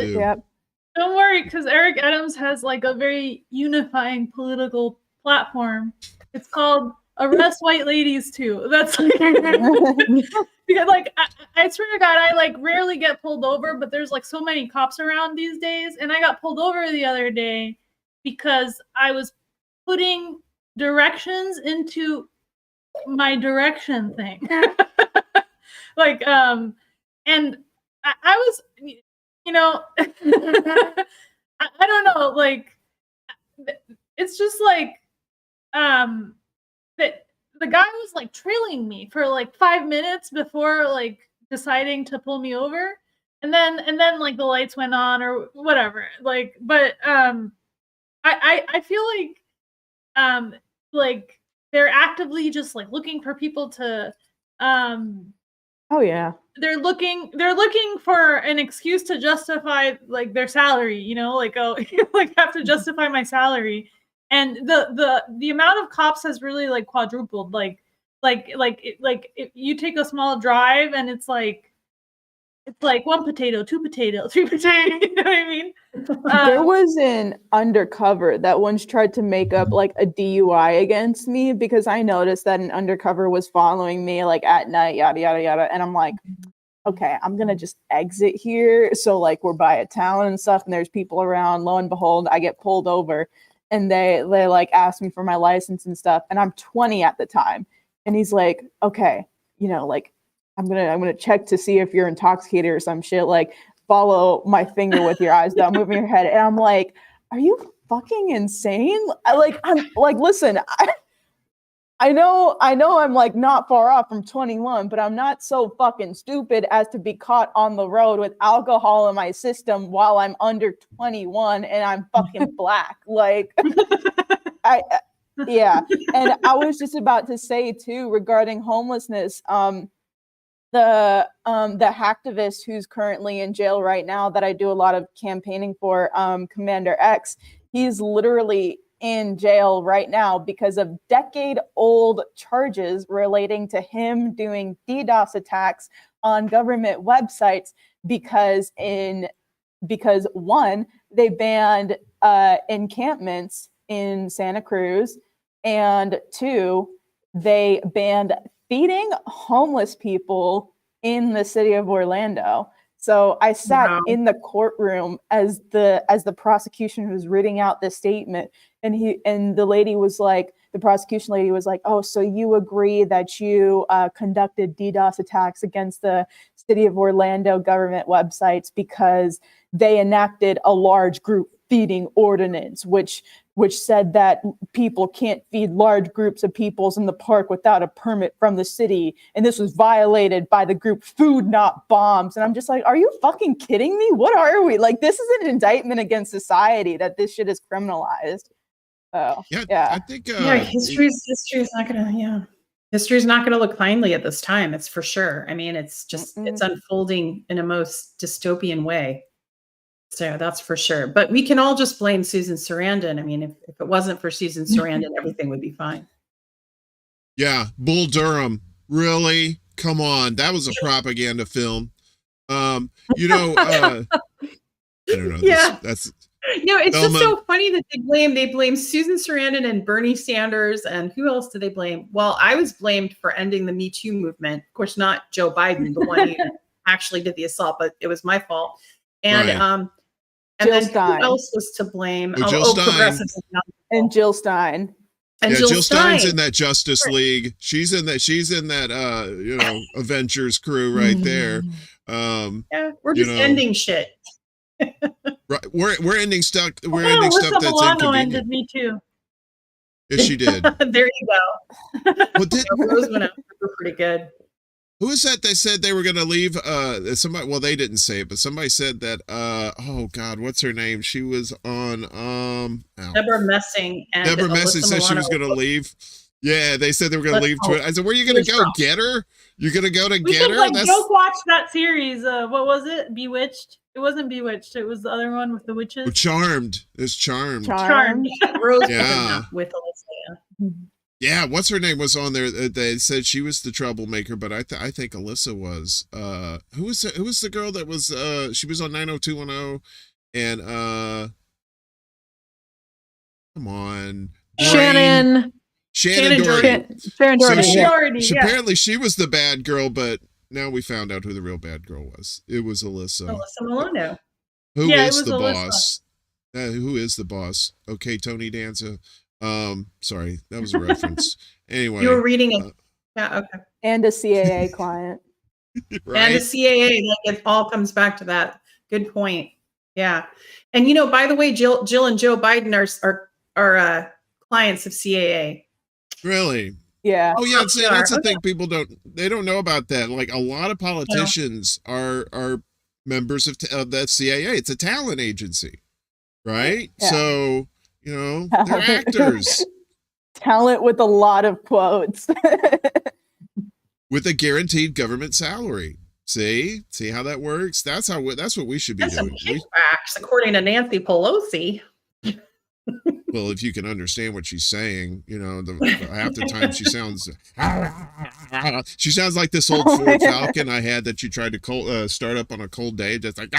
don't worry, because Eric Adams has like a very unifying political platform. It's called Arrest White Ladies Too. That's like, because like I swear to God, I like rarely get pulled over, but there's like so many cops around these days, and I got pulled over the other day because I was putting directions into my direction thing. Like and I was, I don't know, like it's just like that the guy was like trailing me for like 5 minutes before like deciding to pull me over, and then like the lights went on or whatever, like, but I feel like they're actively just like looking for people to oh yeah, they're looking for an excuse to justify like their salary, like, oh, like have to justify my salary. And the amount of cops has really like quadrupled. Like if you take a small drive and it's like 1 potato, 2 potato, 3 potato. You know what I mean? There was an undercover that once tried to make up like a DUI against me because I noticed that an undercover was following me like at night, yada yada yada, and I'm like, okay, I'm gonna just exit here. So like we're by a town and stuff, and there's people around. Lo and behold, I get pulled over. and they like asked me for my license and stuff, and I'm 20 at the time. And he's like, okay, like I'm gonna check to see if you're intoxicated or some shit. Like, follow my finger with your eyes without moving your head. And I'm like, are you fucking insane? I'm like, listen, I know I'm like not far off from 21, but I'm not so fucking stupid as to be caught on the road with alcohol in my system while I'm under 21 and I'm fucking black. Like, yeah. And I was just about to say too, regarding homelessness, the hacktivist who's currently in jail right now that I do a lot of campaigning for, Commander X, he's literally in jail right now because of decade-old charges relating to him doing DDoS attacks on government websites because one, they banned encampments in Santa Cruz, and two, they banned feeding homeless people in the city of Orlando. So I sat in the courtroom as the prosecution was reading out this statement, and the lady was like, the prosecution lady was like, oh, so you agree that you conducted DDoS attacks against the city of Orlando government websites because they enacted a large group feeding ordinance, which said that people can't feed large groups of peoples in the park without a permit from the city. And this was violated by the group Food Not Bombs. And I'm just like, are you fucking kidding me? What are we? Like, this is an indictment against society that this shit is criminalized. So, yeah. I think history's not gonna look kindly at this time. It's for sure. I mean, it's just it's unfolding in a most dystopian way. So that's for sure. But we can all just blame Susan Sarandon. I mean, if it wasn't for Susan Sarandon, everything would be fine. Yeah, Bull Durham. Really? Come on. That was a propaganda film. I don't know. Yeah. That's it's just so funny that they blame Susan Sarandon and Bernie Sanders, and who else did they blame? Well, I was blamed for ending the Me Too movement. Of course, not Joe Biden, the one who actually did the assault, but it was my fault. And right. And then who else was to blame? Jill Stein. And Jill Stein. And Jill Stein's in that Justice League. She's in that Avengers crew right there. Yeah, we're just ending shit. Right, we're ending stuff. We're ending stuff that's inconvenient. Ended Me Too. Yes, she did. There you go. Well, those went pretty good. Who is that? They said they were going to leave. Somebody. Well, they didn't say it, but somebody said that. Oh God, what's her name? She was on. Deborah Messing. And Deborah Messing said she was going to leave. Yeah, they said they were going to leave Twitter. I said, "Where are you going to go? Get her? You're going to go to get her?" Go watch that series. What was it? Bewitched. It wasn't Bewitched. It was the other one with the witches. Charmed. It's Charmed. Charmed. Rose yeah. With Alyssa. Yeah, what's her name was on there? They said she was the troublemaker, but I think Alyssa was. Who was the girl that was? She was on 90210, and come on, Shannon Doherty. Sharon Doherty. Apparently, she was the bad girl, but now we found out who the real bad girl was. It was Alyssa. Alyssa Milano. Who is the boss? Who is the boss? Okay, Tony Danza. Sorry, that was a reference. Anyway, you were reading it. Yeah, okay. And a CAA client. Right? And a CAA, like it all comes back to that. Good point. Yeah, and by the way, Jill and Joe Biden are clients of CAA. Really? Yeah. Oh yeah, that's the thing. People don't know about that. Like a lot of politicians are members of that CAA. It's a talent agency, right? Yeah. So. They're actors. Talent with a lot of quotes. With a guaranteed government salary. See how that works? That's what we should be doing. Kickbacks, according to Nancy Pelosi. Well, if you can understand what she's saying, half the time she sounds like this old Ford Falcon I had that you tried to start up on a cold day, just like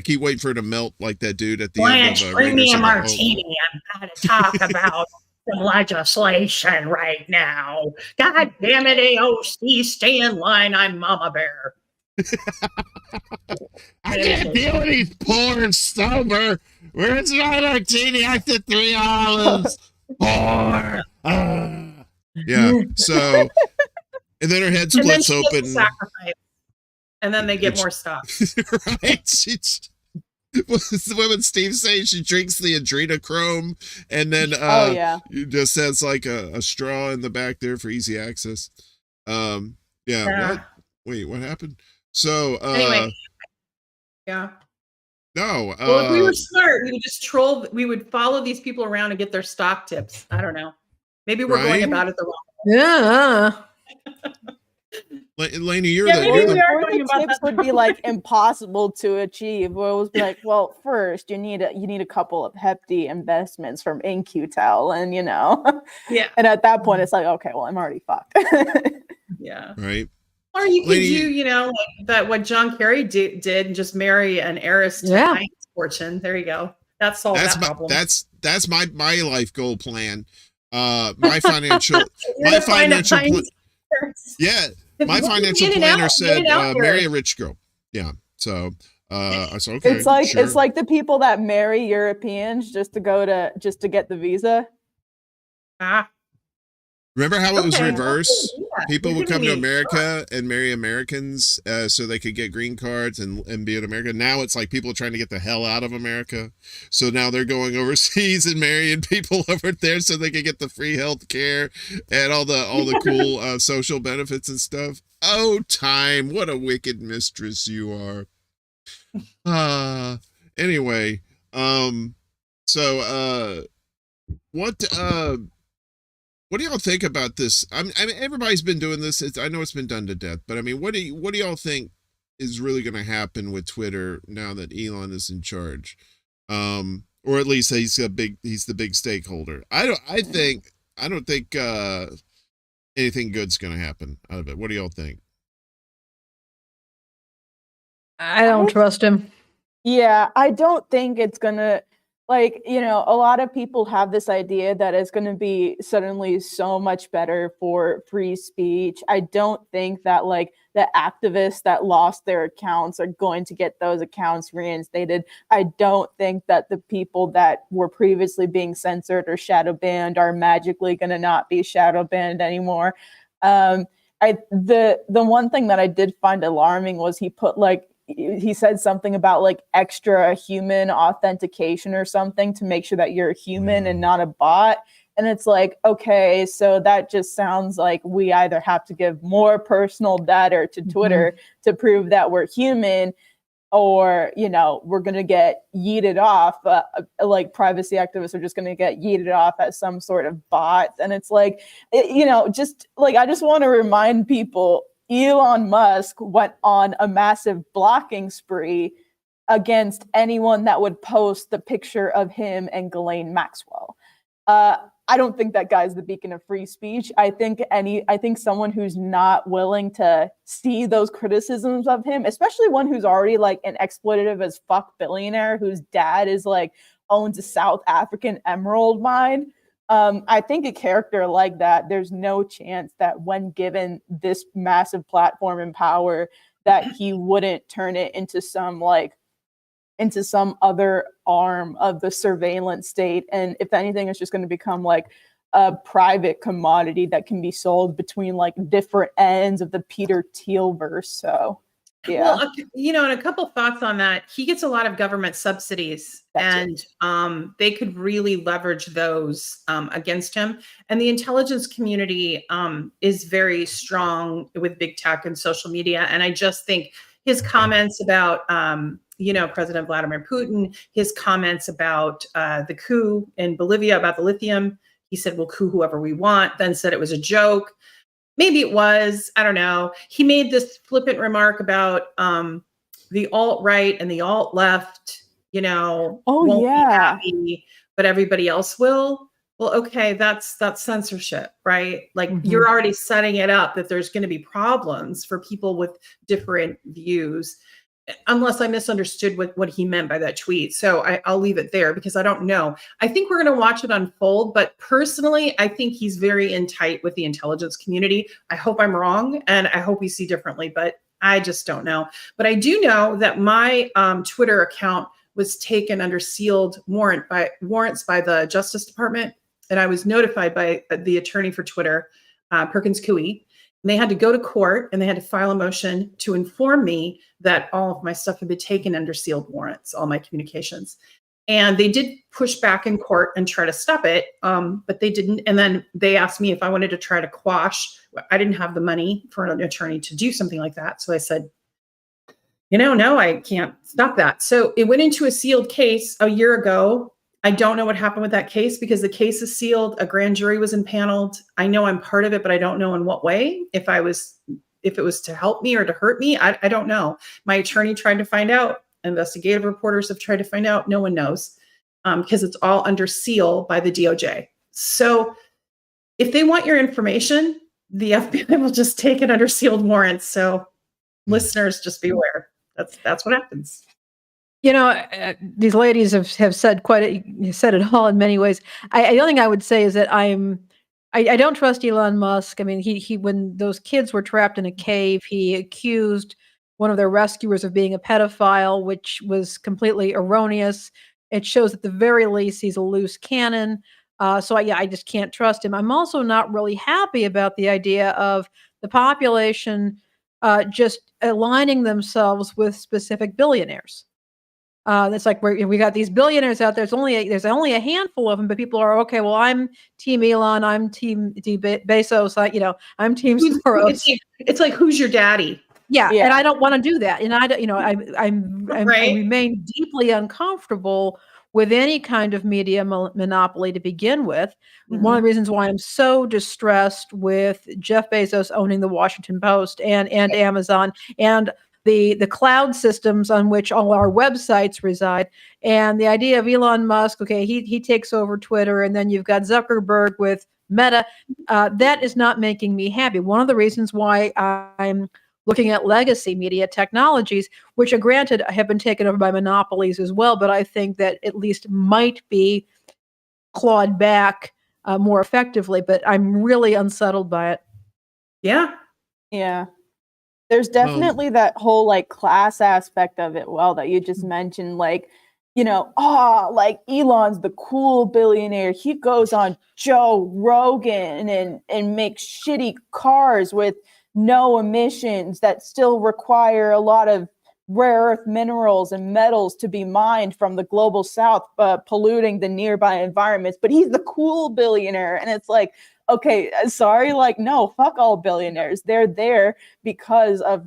I keep waiting for it to melt like that dude at the end of bring me a martini. I'm going to talk about some legislation right now. God damn it, AOC, stay in line. I'm Mama Bear. I can't deal with these poor and sober. Where's my martini after 3 olives? Poor. Yeah. So, and then her head And then splits she gets open. sacrificed, and then they get more stuff. Right? What would Steve say? She drinks the adrenochrome, and then Oh yeah. it just has like a straw in the back there for easy access. Yeah. What? Wait, what happened? So Anyway, yeah. no. Well, if we were smart, we would just troll. We would follow these people around and get their stock tips. I don't know. Maybe we're going Right? about it the wrong. Yeah. Lainey, you're Yeah, the maybe you're we the are Or going the about tips that. would be like impossible to achieve. Where it was like, well, first you need a couple of hefty investments from InQtel, and Yeah, and at that point it's like, okay, well, I'm already fucked. yeah. right. Or you could Lady- do, like that what John Kerry did and just marry an heiress to Yeah. Heinz fortune. There you go. That solved That's that my problem. that's my life goal plan. My financial You're gonna find a Heinz heiress. yeah. If My you want to financial get it planner out, said get it out marry there. a rich girl. Yeah. So I said okay. It's like sure. it's like the people that marry Europeans just to get the visa. Ah, Remember how it was okay. reverse? Yeah, People you're would come to giving me- America and marry Americans so they could get green cards and be in America. Now it's like people are trying to get the hell out of America. So now they're going overseas and marrying people over there so they can get the free health care and all the cool social benefits and stuff. Oh, time. What a wicked mistress you are. Anyway, so what do y'all think about this? I mean, everybody's been doing this. I know it's been done to death, but I mean, what do y'all think is really going to happen with Twitter now that Elon is in charge? Or at least he's the big stakeholder. I don't think anything good's going to happen out of it. What do y'all think? I don't trust him. Yeah, I don't think it's gonna, like, a lot of people have this idea that it's gonna be suddenly so much better for free speech. I don't think that, like, the activists that lost their accounts are going to get those accounts reinstated. I don't think that the people that were previously being censored or shadow banned are magically gonna not be shadow banned anymore. The one thing that I did find alarming was he said something about like extra human authentication or something to make sure that you're a human and not a bot. And it's like, okay, so that just sounds like we either have to give more personal data to Twitter to prove that we're human, or, we're going to get yeeted off, like privacy activists are just going to get yeeted off as some sort of bot. And it's like, just like, I just want to remind people, Elon Musk went on a massive blocking spree against anyone that would post the picture of him and Ghislaine Maxwell. I don't think that guy's the beacon of free speech. I think someone who's not willing to see those criticisms of him, especially one who's already like an exploitative as fuck billionaire whose dad is like owns a South African emerald mine. I think a character like that, there's no chance that when given this massive platform and power, that he wouldn't turn it into some other arm of the surveillance state. And if anything, it's just going to become like a private commodity that can be sold between like different ends of the Peter Thiel verse. So, yeah. Well, and a couple thoughts on that. He gets a lot of government subsidies, and they could really leverage those against him. And the intelligence community is very strong with big tech and social media. And I just think his comments about President Vladimir Putin, his comments about the coup in Bolivia about the lithium. He said, we'll coup whoever we want, then said it was a joke. Maybe it was, I don't know. He made this flippant remark about the alt-right and the alt-left, won't be happy, but everybody else will. Well, okay, that's censorship, right? Like you're already setting it up that there's going to be problems for people with different views, unless I misunderstood what he meant by that tweet. So I'll leave it there because I don't know. I think we're going to watch it unfold, but personally, I think he's very in tight with the intelligence community. I hope I'm wrong, and I hope we see differently, but I just don't know. But I do know that my Twitter account was taken under sealed warrants by the Justice Department. And I was notified by the attorney for Twitter, Perkins Coie. And they had to go to court and they had to file a motion to inform me that all of my stuff had been taken under sealed warrants, all my communications. And they did push back in court and try to stop it, but they didn't. And then they asked me if I wanted to try to quash. I didn't have the money for an attorney to do something like that. So I said, no, I can't stop that. So it went into a sealed case a year ago. I don't know what happened with that case because the case is sealed. A grand jury was impaneled. I know I'm part of it, but I don't know in what way. If it was to help me or to hurt me, I don't know. My attorney tried to find out. Investigative reporters have tried to find out. No one knows because it's all under seal by the DOJ. So if they want your information, the FBI will just take it under sealed warrants. So listeners, just beware. That's what happens. These ladies have said said it all in many ways. The only thing I would say is that I don't trust Elon Musk. I mean, he when those kids were trapped in a cave, he accused one of their rescuers of being a pedophile, which was completely erroneous. It shows at the very least he's a loose cannon. So I just can't trust him. I'm also not really happy about the idea of the population just aligning themselves with specific billionaires. It's like we got these billionaires out there. There's only a handful of them, but people are okay. Well, I'm Team Elon. I'm Team Bezos. I'm Team Soros. It's like, who's your daddy? Yeah, and I don't want to do that. And I remain deeply uncomfortable with any kind of media monopoly to begin with. Mm-hmm. One of the reasons why I'm so distressed with Jeff Bezos owning the Washington Post and Amazon and the cloud systems on which all our websites reside, and the idea of Elon Musk, okay, he takes over Twitter, and then you've got Zuckerberg with Meta. That is not making me happy. One of the reasons why I'm looking at legacy media technologies, which are granted have been taken over by monopolies as well, but I think that at least might be clawed back more effectively. But I'm really unsettled by it. Yeah. There's definitely that whole like class aspect of it. Well, that you just mentioned, like, like Elon's the cool billionaire. He goes on Joe Rogan and makes shitty cars with no emissions that still require a lot of rare earth minerals and metals to be mined from the global south, polluting the nearby environments. But he's the cool billionaire. And it's like, okay, sorry, like, no, fuck all billionaires. They're there because of,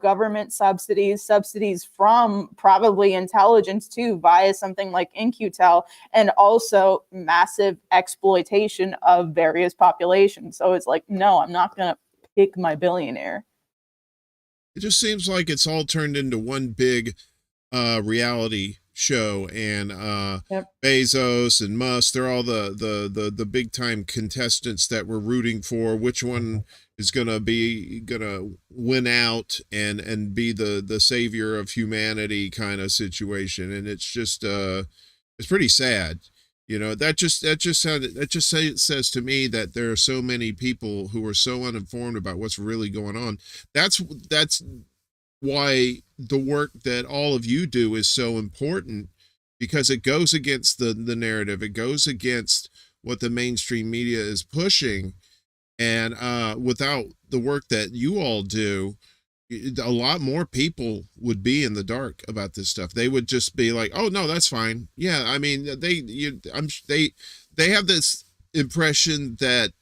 government subsidies from probably intelligence too, via something like In-Q-Tel, and also massive exploitation of various populations. So it's like, no, I'm not going to pick my billionaire. It just seems like it's all turned into one big reality show, and Bezos and Musk, they're all the big time contestants that we're rooting for. Which one is gonna win out and be the savior of humanity kind of situation? And it's just it's pretty sad. That just says to me that there are so many people who are so uninformed about what's really going on. That's why the work that all of you do is so important, because it goes against the narrative. It goes against what the mainstream media is pushing. And without the work that you all do, a lot more people would be in the dark about this stuff. They would just be like, "Oh no, that's fine." Yeah, I mean, they have this impression that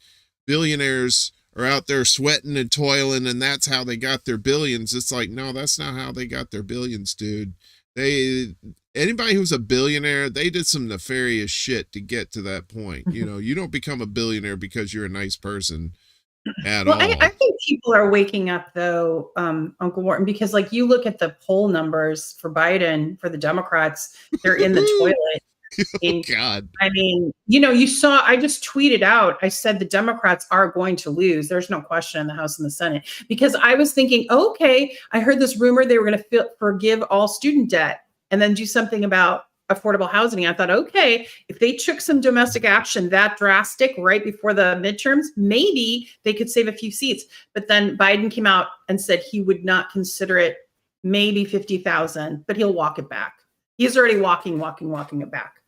billionaires are out there sweating and toiling, and that's how they got their billions. It's like, no, that's not how they got their billions, dude. Anybody who's a billionaire, they did some nefarious shit to get to that point. You don't become a billionaire because you're a nice person at all. I think people are waking up though, Uncle Morton, because like you look at the poll numbers for Biden, for the Democrats, they're in the toilet. Oh, God. I mean, you saw, I just tweeted out, I said the Democrats are going to lose. There's no question in the House and the Senate, because I was thinking, okay, I heard this rumor they were going to forgive all student debt and then do something about affordable housing. I thought, okay, if they took some domestic action that drastic right before the midterms, maybe they could save a few seats. But then Biden came out and said he would not consider it, maybe 50,000, but he'll walk it back. He's already walking it back.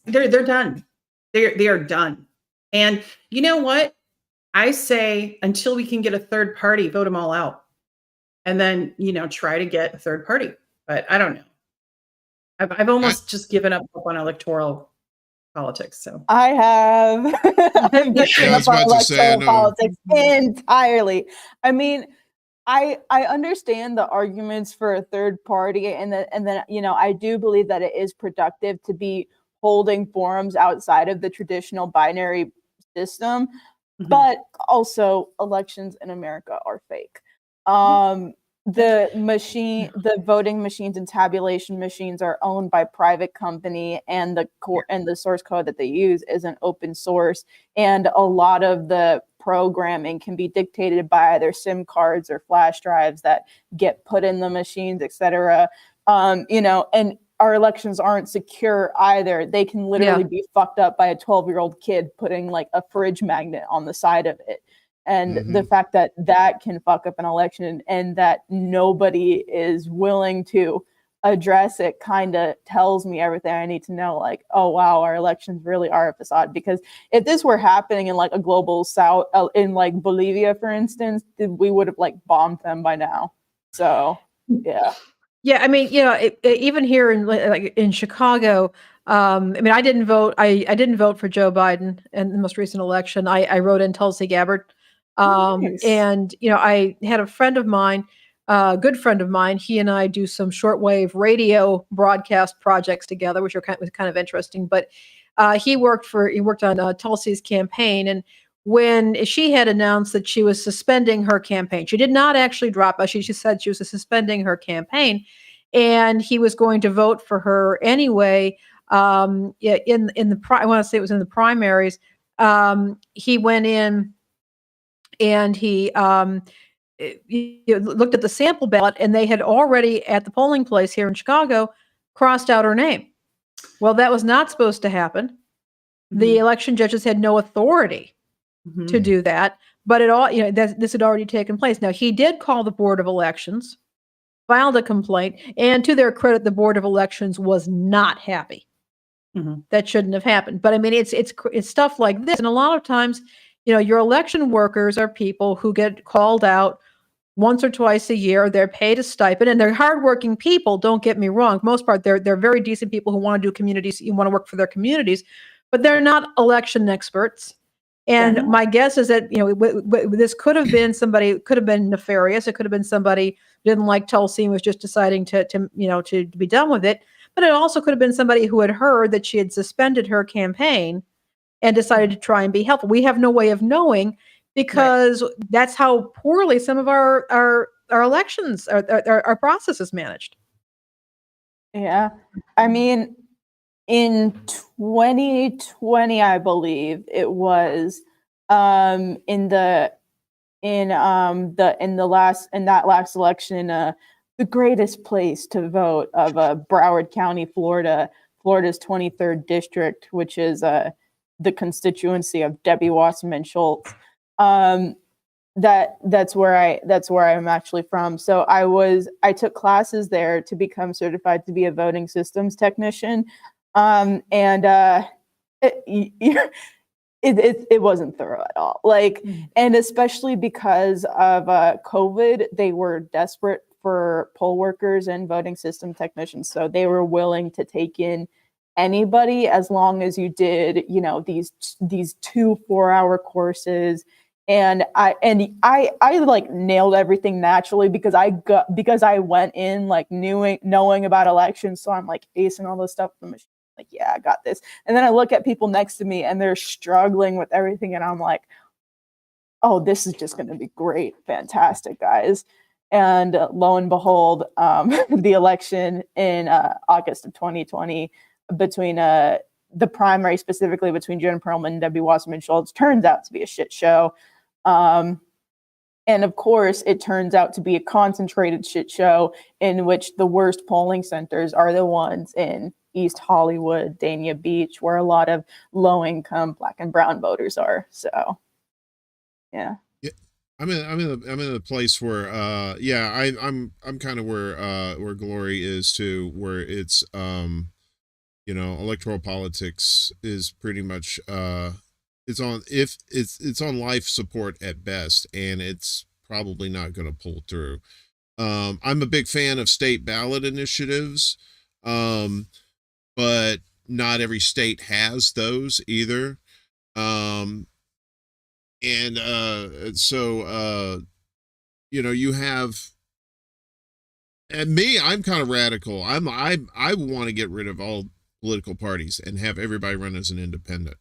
They're done. They are done. And you know what? I say until we can get a third party, vote them all out. And then, try to get a third party. But I don't know. I've almost just given up on electoral politics. So I have. I've given up on electoral politics entirely. I mean, I understand the arguments for a third party, and then I do believe that it is productive to be holding forums outside of the traditional binary system, but also elections in America are fake. The voting machines and tabulation machines are owned by private company, and the source code that they use isn't open source, and a lot of the programming can be dictated by either SIM cards or flash drives that get put in the machines, etc. And our elections aren't secure either. They can literally be fucked up by a 12-year-old kid putting like a fridge magnet on the side of it. And the fact that can fuck up an election and that nobody is willing to address it kind of tells me everything I need to know. Like, oh, wow, our elections really are a facade. Because if this were happening in like a global south, in like Bolivia, for instance, we would have like bombed them by now. So, yeah. Yeah, I mean, even here in Chicago, I mean, I didn't vote. I didn't vote for Joe Biden in the most recent election. I wrote in Tulsi Gabbard. Nice. And, I had a friend of mine, a good friend of mine, he and I do some shortwave radio broadcast projects together, which was kind of interesting. But he worked on Tulsi's campaign. And when she had announced that she was suspending her campaign, she did not actually drop out. She said she was suspending her campaign, and he was going to vote for her anyway. I want to say it was in the primaries. He went in and he looked at the sample ballot, and they had already at the polling place here in Chicago crossed out her name. Well, that was not supposed to happen. The election judges had no authority to do that, but this had already taken place. Now, he did call the Board of Elections, filed a complaint, and to their credit, the Board of Elections was not happy. That shouldn't have happened. But I mean, it's stuff like this, and a lot of times, your election workers are people who get called out once or twice a year. They're paid a stipend, and they're hardworking people. Don't get me wrong. For the most part, they're very decent people who want to do communities. You want to work for their communities, but they're not election experts. And my guess is that this could have been somebody, could have been nefarious. It could have been somebody who didn't like Tulsi and was just deciding to be done with it. But it also could have been somebody who had heard that she had suspended her campaign and decided to try and be helpful. We have no way of knowing, because that's how poorly some of our elections, our process is managed. Yeah. I mean, in 2020, I believe it was, in that last election, the greatest place to vote of Broward County, Florida's 23rd district, which is the constituency of Debbie Wasserman Schultz. That's where I'm actually from. So I took classes there to become certified to be a voting systems technician. It wasn't thorough at all. And especially because of COVID, they were desperate for poll workers and voting system technicians. So they were willing to take in anybody as long as you did, these 2 4-hour courses. And I like nailed everything naturally because I went in like knowing about elections. So I'm like acing all this stuff from the machine. Like, yeah, I got this. And then I look at people next to me and they're struggling with everything. And I'm like, oh, this is just going to be great. Fantastic, guys. And lo and behold, the election in August of 2020 between the primary, specifically between Jen Perlman and Debbie Wasserman Schultz, turns out to be a shit show. And of course, it turns out to be a concentrated shit show in which the worst polling centers are the ones in East Hollywood, Dania Beach, where a lot of low-income Black and brown voters are. So, yeah. I'm in a place where I'm kind of where Glory is too, where it's electoral politics is pretty much it's on life support at best, and it's probably not going to pull through. I'm a big fan of state ballot initiatives, but not every state has those either. You have, and me, I'm kind of radical. I want to get rid of all political parties and have everybody run as an independent.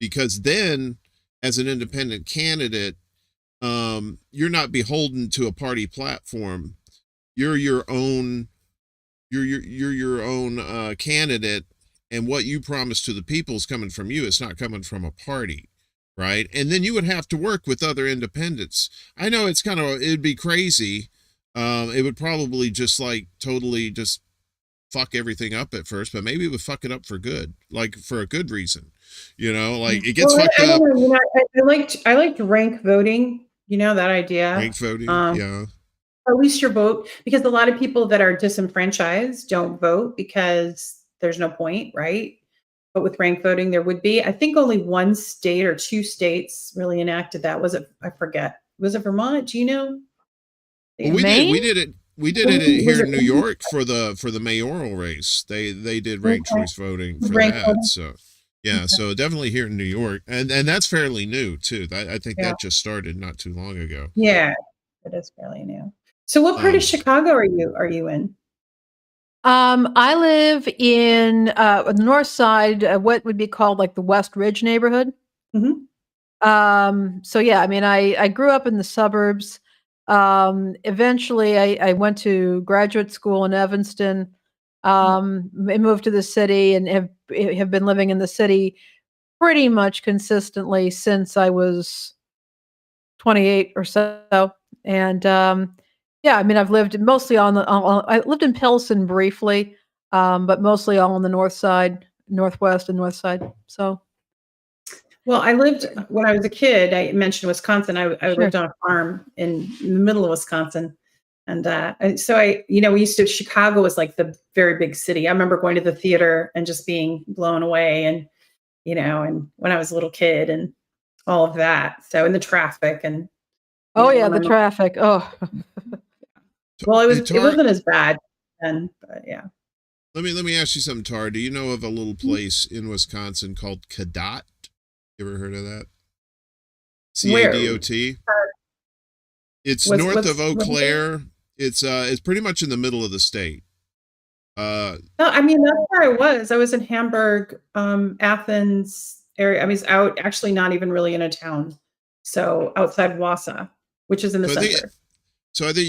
Because then, as an independent candidate, you're not beholden to a party platform. You're your own. You're your own candidate, and what you promise to the people is coming from you. It's not coming from a party, right? And then you would have to work with other independents. I know it'd be crazy. It would probably just totally just fuck everything up at first, but maybe it would fuck it up for good, like for a good reason. It gets fucked I up. don't know, I liked rank voting. That idea. Rank voting, yeah. At least your vote, because a lot of people that are disenfranchised don't vote because there's no point, right? But with rank voting, there would be. I think only one state or two states really enacted that. Was it? I forget. Was it Vermont? Do you know? Well, we did it. We did it here in New York for the mayoral race. They did ranked choice voting for that. Voting? So yeah, so definitely here in New York, and that's fairly new too. I think that just started not too long ago. Yeah, it is fairly new. So what part of Chicago are you in? I live in the north side, what would be called like the West Ridge neighborhood. Mm-hmm. So yeah, I mean, I grew up in the suburbs. Eventually I went to graduate school in Evanston. I moved to the city and have been living in the city pretty much consistently since I was 28 or so. And yeah, I mean, I've lived mostly I lived in Pilsen briefly, but mostly all on the north side, northwest and north side. So, well, I lived when I was a kid. I mentioned Wisconsin. I lived on a farm in the middle of Wisconsin, and so Chicago was like the very big city. I remember going to the theater and just being blown away, and and when I was a little kid and all of that. So in the traffic and the traffic. Oh. Well, it wasn't as bad then, but yeah. Let me ask you something, Tara. Do you know of a little place in Wisconsin called Cadott? You ever heard of that? CADOT. It's north of Eau Claire. It's pretty much in the middle of the state. No, I mean that's where I was. I was in Hamburg, Athens area. I was out, actually not even really in a town, so outside Wausau, which is in the center. So I think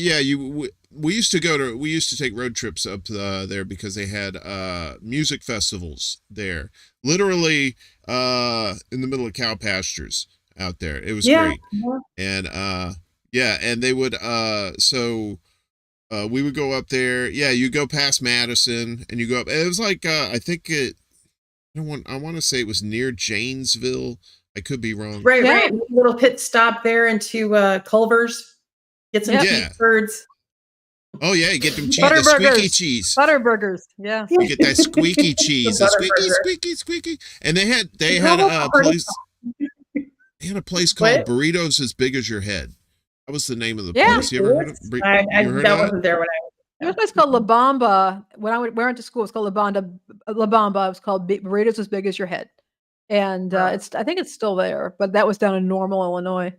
we used to take road trips up there because they had music festivals there, literally in the middle of cow pastures out there. It was great, and and they would we would go up there. Yeah, you go past Madison and you go up. It was like I want to say it was near Janesville. I could be wrong. Right. A little pit stop there into Culver's. Get some cheese birds. Oh yeah, you get them cheese, the squeaky cheese. Butterburgers, yeah. You get that squeaky cheese, the squeaky. And they had a place. They had a place called Burritos as Big as Your Head. That was the name of the place. You ever heard of it? That wasn't there when I was. There was a place called La Bamba. When I went to school, it was called La Bamba. It was called Burritos as Big as Your Head, and I think it's still there, but that was down in Normal, Illinois.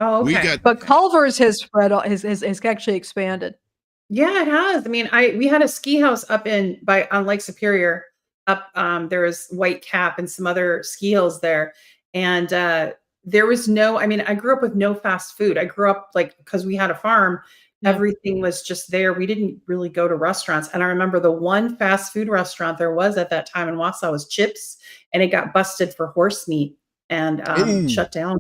Oh, okay. But Culver's has spread. Has actually expanded. Yeah, it has. I mean, we had a ski house up on Lake Superior. Up there was White Cap and some other ski hills there, and there was no. I mean, I grew up with no fast food. I grew up because we had a farm. Everything was just there. We didn't really go to restaurants. And I remember the one fast food restaurant there was at that time in Wausau was Chips, and it got busted for horse meat and shut down.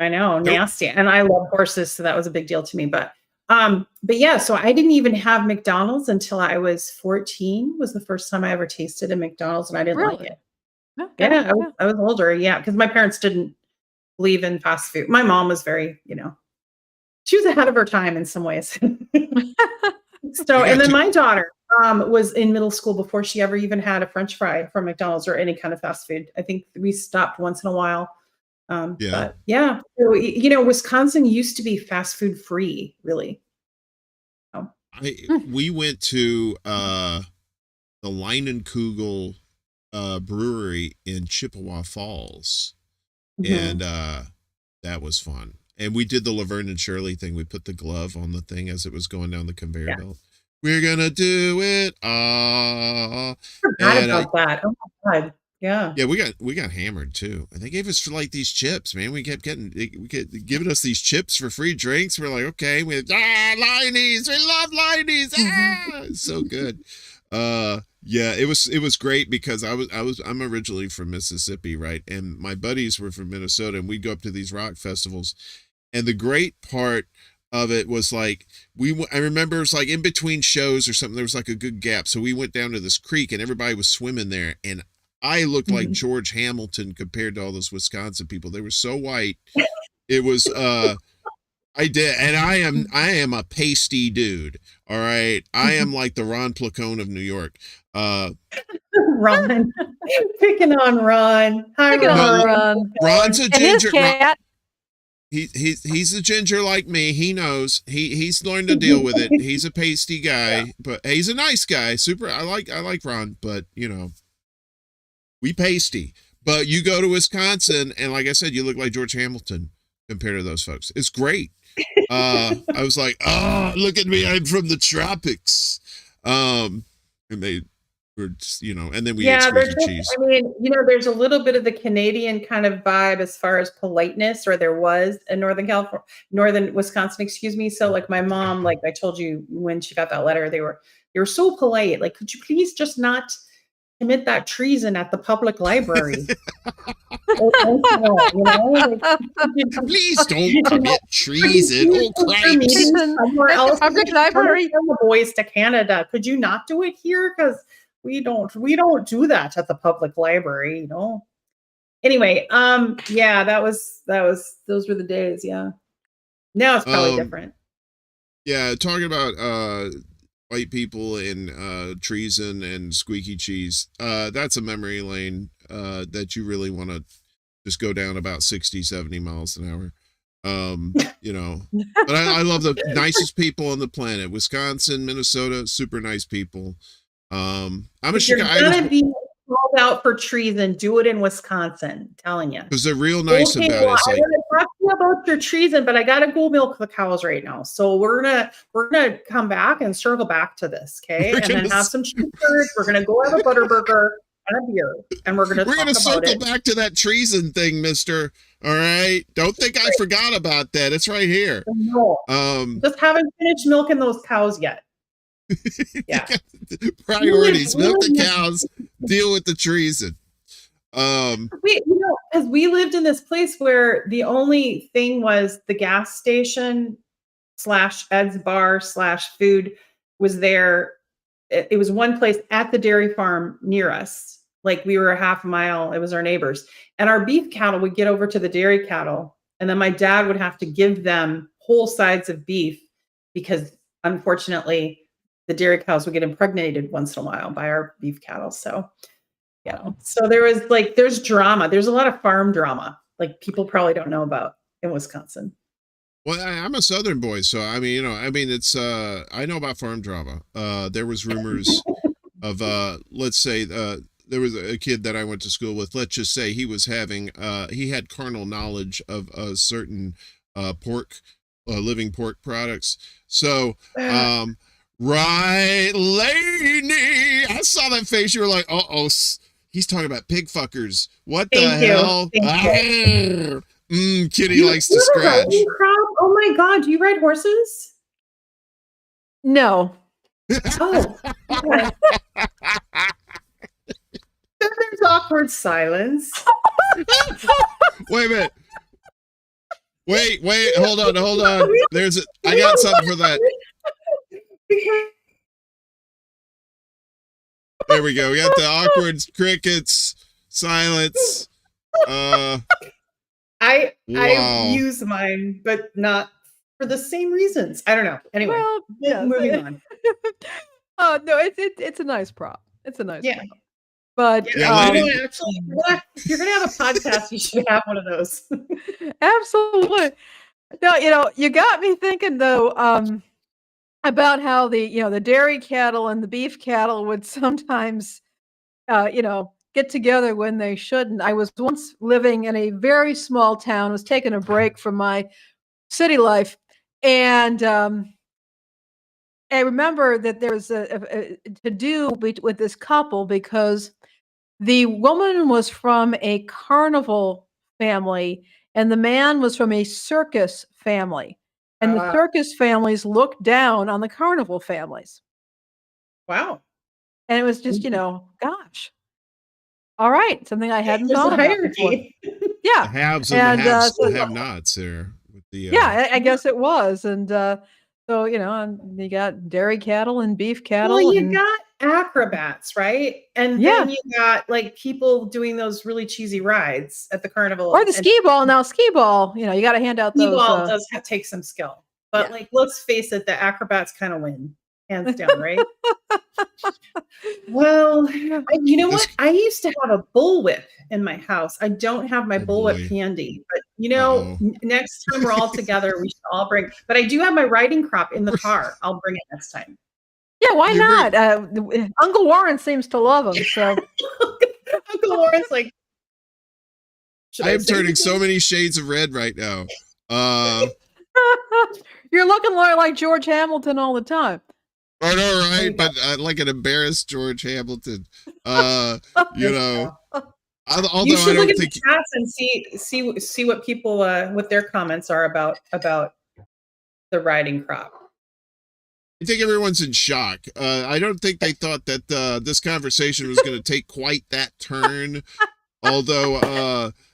I know, nasty. And I love horses, so that was a big deal to me. But But yeah, so I didn't even have McDonald's until I was 14 was the first time I ever tasted a McDonald's, and I didn't like Really? it. Okay, Yeah, I was older. Yeah, because my parents didn't believe in fast food. My mom was very, she was ahead of her time in some ways. So, and then my daughter was in middle school before she ever even had a French fry from McDonald's or any kind of fast food. I think we stopped once in a while. But yeah, so, Wisconsin used to be fast food free, really. Oh. We went to the Leinenkugel brewery in Chippewa Falls, and that was fun. And we did the Laverne and Shirley thing. We put the glove on the thing as it was going down the conveyor belt. We're gonna do it. I forgot about that. Oh my god. Yeah. Yeah, we got hammered too. And they gave us for like these chips, man. We kept giving us these chips for free drinks. We're like, okay, Liney's, we love Liney's. It's so good. Yeah, it was great because I'm originally from Mississippi, right? And my buddies were from Minnesota, and we'd go up to these rock festivals. And the great part of it was like I remember it was like in between shows or something, there was like a good gap. So we went down to this creek and everybody was swimming there, and I looked like George Hamilton compared to all those Wisconsin people. They were so white. It was I did, and I am a pasty dude. All right. I am like the Ron Placone of New York. Ron. Picking on Ron. Hi, Ron. Ron's a ginger. And his cat. He's a ginger like me. He knows. He's learned to deal with it. He's a pasty guy, but he's a nice guy. Super. I like Ron, but we pasty. But you go to Wisconsin, and like I said, you look like George Hamilton compared to those folks. It's great. I was like, oh, look at me. I'm from the tropics. And they were, and then we ate squeaky cheese. I mean, there's a little bit of the Canadian kind of vibe as far as politeness, or there was in northern Wisconsin, excuse me. So like my mom, like I told you when she got that letter, they were so polite. Like, could you please just not commit that treason at the public library? Please don't commit treason. Oh, Christ. Somewhere else. Public library. The boys to Canada. Could you not do it here? Because we don't do that at the public library, Anyway, yeah, those were the days. Yeah. Now it's probably different. Yeah. Talking about, white people and treason and squeaky cheese. That's a memory lane that you really want to just go down about 60, 70 miles an hour. But I love the nicest people on the planet. Wisconsin, Minnesota, super nice people. I'm a Chicago. Be called out for treason, do it in Wisconsin. I'm telling you, because they're real nice about it. It's I'm gonna talk to you about your treason, but I gotta go milk the cows right now. So we're gonna come back and circle back to this, okay? And then have some cheeseburgers. We're gonna go have a butterburger and a beer, and we're gonna circle back to that treason thing, Mister. All right, don't think I forgot about that. It's right here. No, just haven't finished milking those cows yet. Yeah. Priorities: milk the cows, deal with the treason. Because we lived in this place where the only thing was the gas station / Ed's bar / food was there. It was one place at the dairy farm near us. Like we were a half a mile. It was our neighbors, and our beef cattle would get over to the dairy cattle, and then my dad would have to give them whole sides of beef because unfortunately the dairy cows would get impregnated once in a while by our beef cattle. So, so there's drama. There's a lot of farm drama, like people probably don't know about in Wisconsin. Well, I'm a Southern boy, so it's I know about farm drama. There was rumors of let's say there was a kid that I went to school with. Let's just say he was having he had carnal knowledge of a certain living pork products. So right, Lainey, I saw that face. You were like, uh-oh, he's talking about pig fuckers. What the hell? Kitty likes to scratch. Oh my God, do you ride horses? No. Oh. Okay. There's awkward silence. Wait a minute. Wait, hold on. I got something for that. There we go. We got the awkward crickets, silence. I Wow. use mine, but not for the same reasons. I don't know. Anyway, Well, yes. moving on. Oh no, it's a nice prop. It's a nice Yeah. prop. But Yeah, lady. Actually, if you're gonna have a podcast, you should have one of those. absolutely. No, you got me thinking though, about how the dairy cattle and the beef cattle would sometimes, get together when they shouldn't. I was once living in a very small town, was taking a break from my city life, and I remember that there was a to do with this couple because the woman was from a carnival family and the man was from a circus family. And the circus families looked down on the carnival families. Wow. And it was just, gosh. All right, something I hadn't There's a thought about before. hierarchy. The Yeah. haves and the so- have-nots there. With the, yeah, I guess it was. And so, and you got dairy cattle and beef cattle. Well, you and, got acrobats, right? And Yeah. then you got like people doing those really cheesy rides at the carnival. or the and skee ball. Now, skee ball, you got to hand out skee those. ball does take some skill. But Yeah. like, let's face it, the acrobats kind of win, hands down, right? Well, you know what? I used to have a bullwhip in my house. I don't have my bullwhip boy. handy, but Uh-oh. next time we're all together, we should all bring. But I do have my riding crop in the car. I'll bring it next time. Yeah, why You not? Uncle Warren seems to love them. So Uncle Warren's like, should I am say turning so anything? many shades of red right now. you're looking like George Hamilton all the time. I know, There you right? But like an embarrassed George Hamilton. Although You I should look don't at think the chats and see what people what their comments are about the riding crop. I think everyone's in shock. I don't think they thought that this conversation was going to take quite that turn. Although,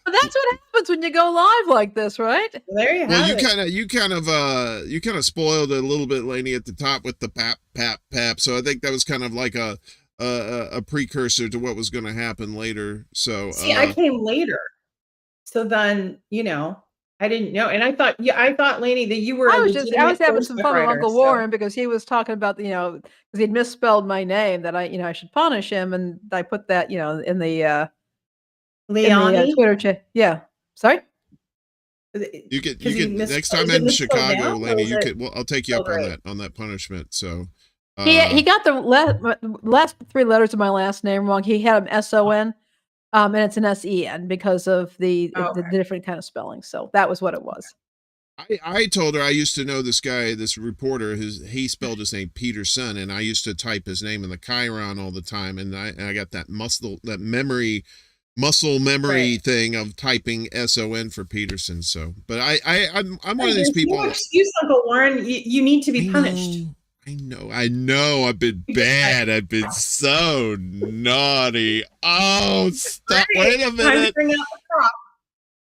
But that's what happens when you go live like this, right? There you well, have it. you kind of spoiled it a little bit, Lainey, at the top with the pap. So I think that was kind of like a precursor to what was going to happen later. So See, I came later, so then I didn't know, and I thought, Lainey, that you were. I a was legitimate having some fun with ghostwriter, Uncle so- Warren because he was talking about because he'd misspelled my name that I should punish him, and I put that in the Leonie. Twitter chat. Yeah, sorry. you could next time I'm in Chicago, Lainey, I'll take you up on that punishment. So He got the last three letters of my last name wrong. He had them SON, and it's an SEN because of the different kind of spelling. So that was what it was. I told her I used to know this guy, this reporter, he spelled his name Peterson, and I used to type his name in the Chiron all the time, and I got that muscle memory Right. thing of typing SON for Peterson. So, but I'm one of these There's people. no excuse, Uncle Warren. You need to be punished. I know. I've been bad. I've been so naughty. Oh, stop! Wait a Time to minute. bring out the crop.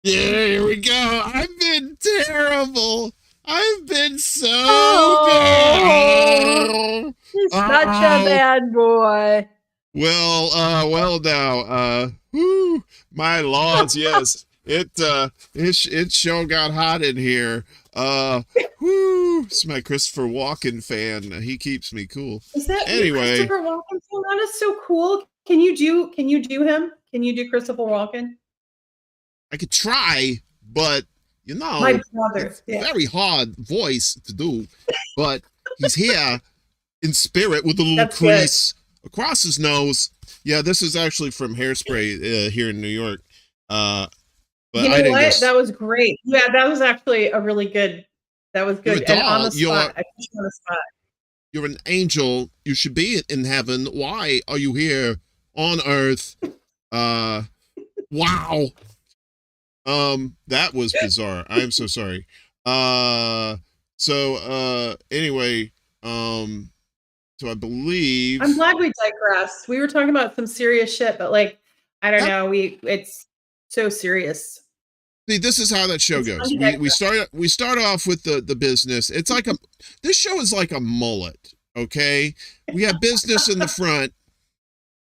Yeah, here we go. I've been terrible. I've been so bad. He's such a bad boy. Well now, whew, my lords, yes. It sure got hot in here. It's my Christopher Walken fan. He keeps me cool. Is that Anyway. Christopher Walken? That is so cool. Can you do him? Can you do Christopher Walken? I could try, but My brother. it's a very hard voice to do. But he's here in spirit with a little That's good. crease across his nose. Yeah, this is actually from Hairspray here in New York. But You know I didn't what? go That was great. Yeah, that was actually a really good. That was You're good. a And on the doll. You're- spot. I put you on the spot. You're an angel. You should be in heaven. Why are you here on earth? Wow. That was bizarre. I am so sorry. Anyway, so I believe I'm glad we digressed. We were talking about some serious shit, but like, I don't know. It's so serious. See, this is how that show goes. We start off with the business. It's like this show is like a mullet. Okay, we have business in the front,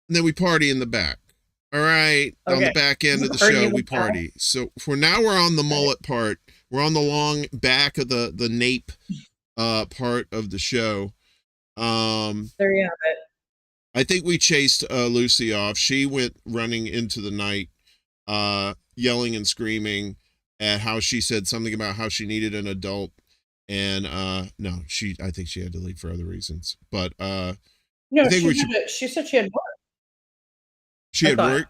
and then we party in the back. All right, on the back end of the show, we party. So for now, we're on the mullet part. We're on the long back of the nape part of the show. There you have it. I think we chased Lucy off. She went running into the night, yelling and screaming at how she said something about how she needed an adult. And no, I think she had to leave for other reasons. But No, I think she said she had work. She had work.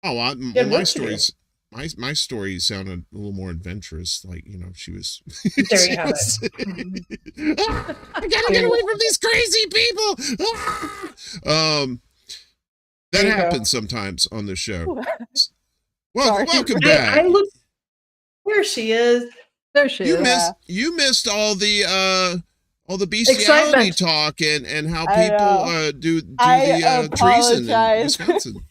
Oh, my stories. Do. My story sounded a little more adventurous. Like, she was. There you have it. I gotta get away from these crazy people. That happens sometimes on the show. Well, welcome back. I look. There she is. There she is. You missed all the bestiality talk and how people do the treason in Wisconsin.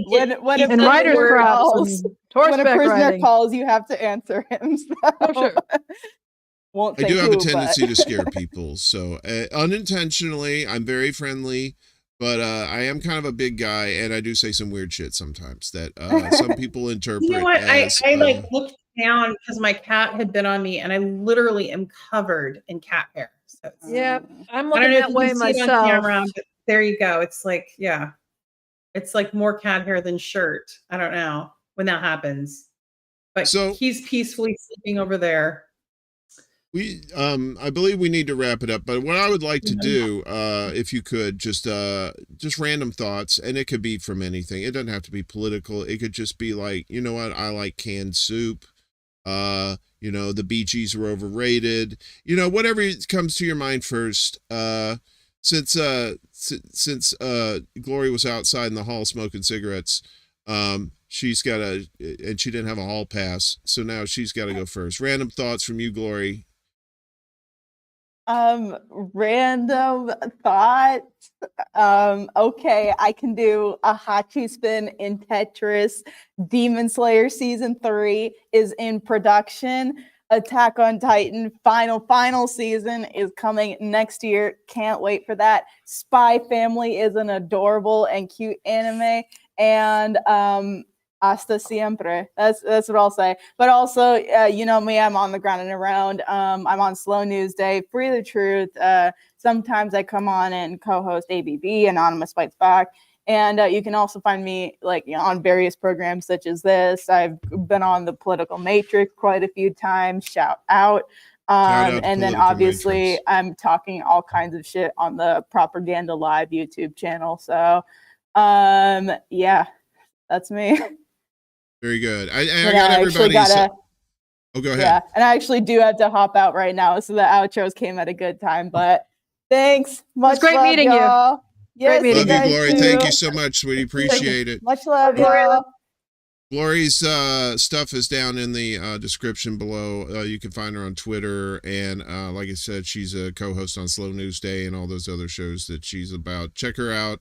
When a and writer's prisoner props calls, and when a horseback prisoner riding. calls, you have to answer him. So. Oh, sure. Won't I say do have a who, tendency but- to scare people, so unintentionally, I'm very friendly, but I am kind of a big guy, and I do say some weird shit sometimes that some people interpret. You know what? As, I like looked down because my cat had been on me, and I literally am covered in cat hair. So Yeah, I'm I don't looking know that if way you can see it on myself. camera, but there you go. It's like, yeah, it's like more cat hair than shirt. I don't know when that happens, but So- he's peacefully sleeping over there. I believe we need to wrap it up, but what I would like to do, if you could, just random thoughts, and it could be from anything. It doesn't have to be political. It could just be like, you know what, I like canned soup. The Bee Gees are overrated. Whatever comes to your mind first. Since Glory was outside in the hall smoking cigarettes, she's got and she didn't have a hall pass, so now she's got to go first. Random thoughts from you, Glory. Random thoughts. Okay, I can do a Hachi spin in Tetris. Demon Slayer season 3 is in production. Attack on Titan final season is coming next year. Can't wait for that. Spy Family is an adorable and cute anime, and hasta siempre. That's what I'll say. But also, you know me, I'm on the ground and around. I'm on Slow News Day, Free the Truth. Sometimes I come on and co-host ABB, Anonymous Fights Back. And you can also find me on various programs such as this. I've been on the Political Matrix quite a few times. Shout out. And then obviously Matrix. I'm talking all kinds of shit on the Propaganda Live YouTube channel. So yeah, that's me. Very good. I But got actually everybody. Oh, go ahead. Yeah, and I actually do have to hop out right now, so the outros came at a good time. But thanks, much great love, meeting you. y'all. Yes, meeting Love you, guys Glory. too. Thank you so much, sweetie. Appreciate it. Much love, y'all. Glory's stuff is down in the description below. You can find her on Twitter, and like I said, she's a co-host on Slow News Day and all those other shows that she's about. Check her out.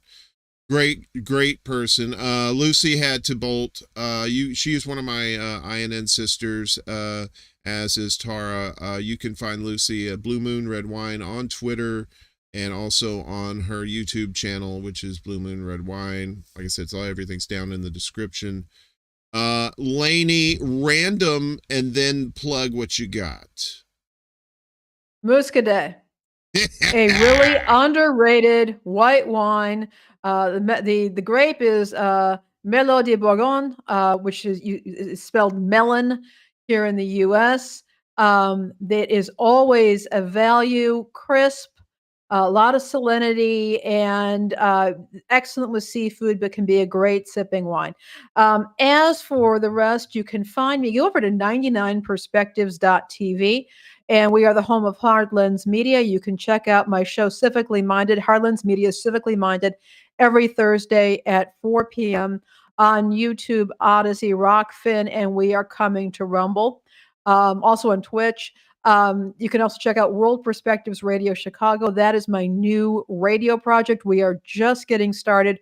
Great person. Lucy had to bolt. She is one of my INN sisters, as is Tara. You can find Lucy at Blue Moon Red Wine on Twitter, and also on her YouTube channel, which is Blue Moon Red Wine. Like I said, everything's down in the description. Lainey, random, and then plug what you got. Muscadet, a really underrated white wine. The grape is Merlot de Bourgogne, which is spelled melon here in the U.S. That is always a value, crisp, a lot of salinity, and excellent with seafood, but can be a great sipping wine. As for the rest, you can find me. Go over to 99perspectives.tv. And we are the home of Hardlands Media. You can check out my show, Civically Minded. Hardlands Media is Civically Minded every Thursday at 4 p.m. on YouTube, Odyssey, Rockfin, and we are coming to Rumble. Also on Twitch. You can also check out World Perspectives Radio Chicago. That is my new radio project. We are just getting started.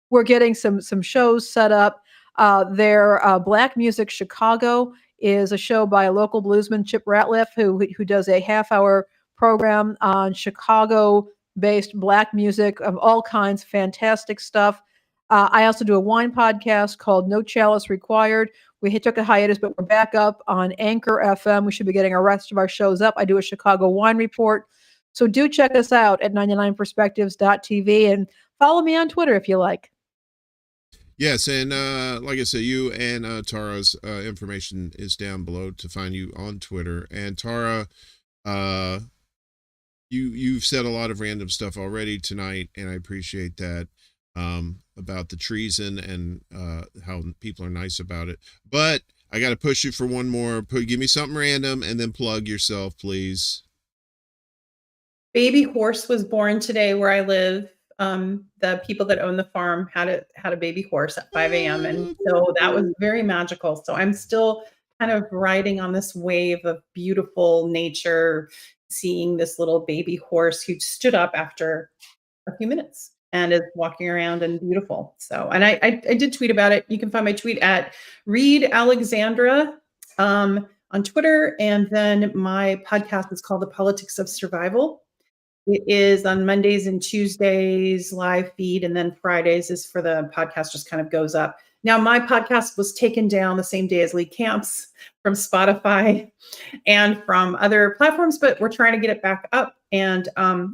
We're getting some shows set up. Their Black Music Chicago is a show by a local bluesman, Chip Ratliff, who does a half-hour program on Chicago-based Black music of all kinds, fantastic stuff. I also do a wine podcast called No Chalice Required. We took a hiatus, but we're back up on Anchor FM. We should be getting our rest of our shows up. I do a Chicago wine report. So do check us out at 99perspectives.tv and follow me on Twitter if you like. Yes, and like I said, you and Tara's information is down below to find you on Twitter. And Tara, you've said a lot of random stuff already tonight, and I appreciate that, about the treason and how people are nice about it. But I got to push you for one more. Give me something random and then plug yourself, please. Baby horse was born today where I live. The people that own the farm had a baby horse at 5 a.m. And so that was very magical. So I'm still kind of riding on this wave of beautiful nature, seeing this little baby horse who stood up after a few minutes and is walking around and beautiful. So, and I did tweet about it. You can find my tweet at Reed Alexandra on Twitter. And then my podcast is called The Politics of Survival. It is on Mondays and Tuesdays live feed, and then Fridays is for the podcast just kind of goes up. Now, my podcast was taken down the same day as Lee Camp's from Spotify and from other platforms, but we're trying to get it back up, and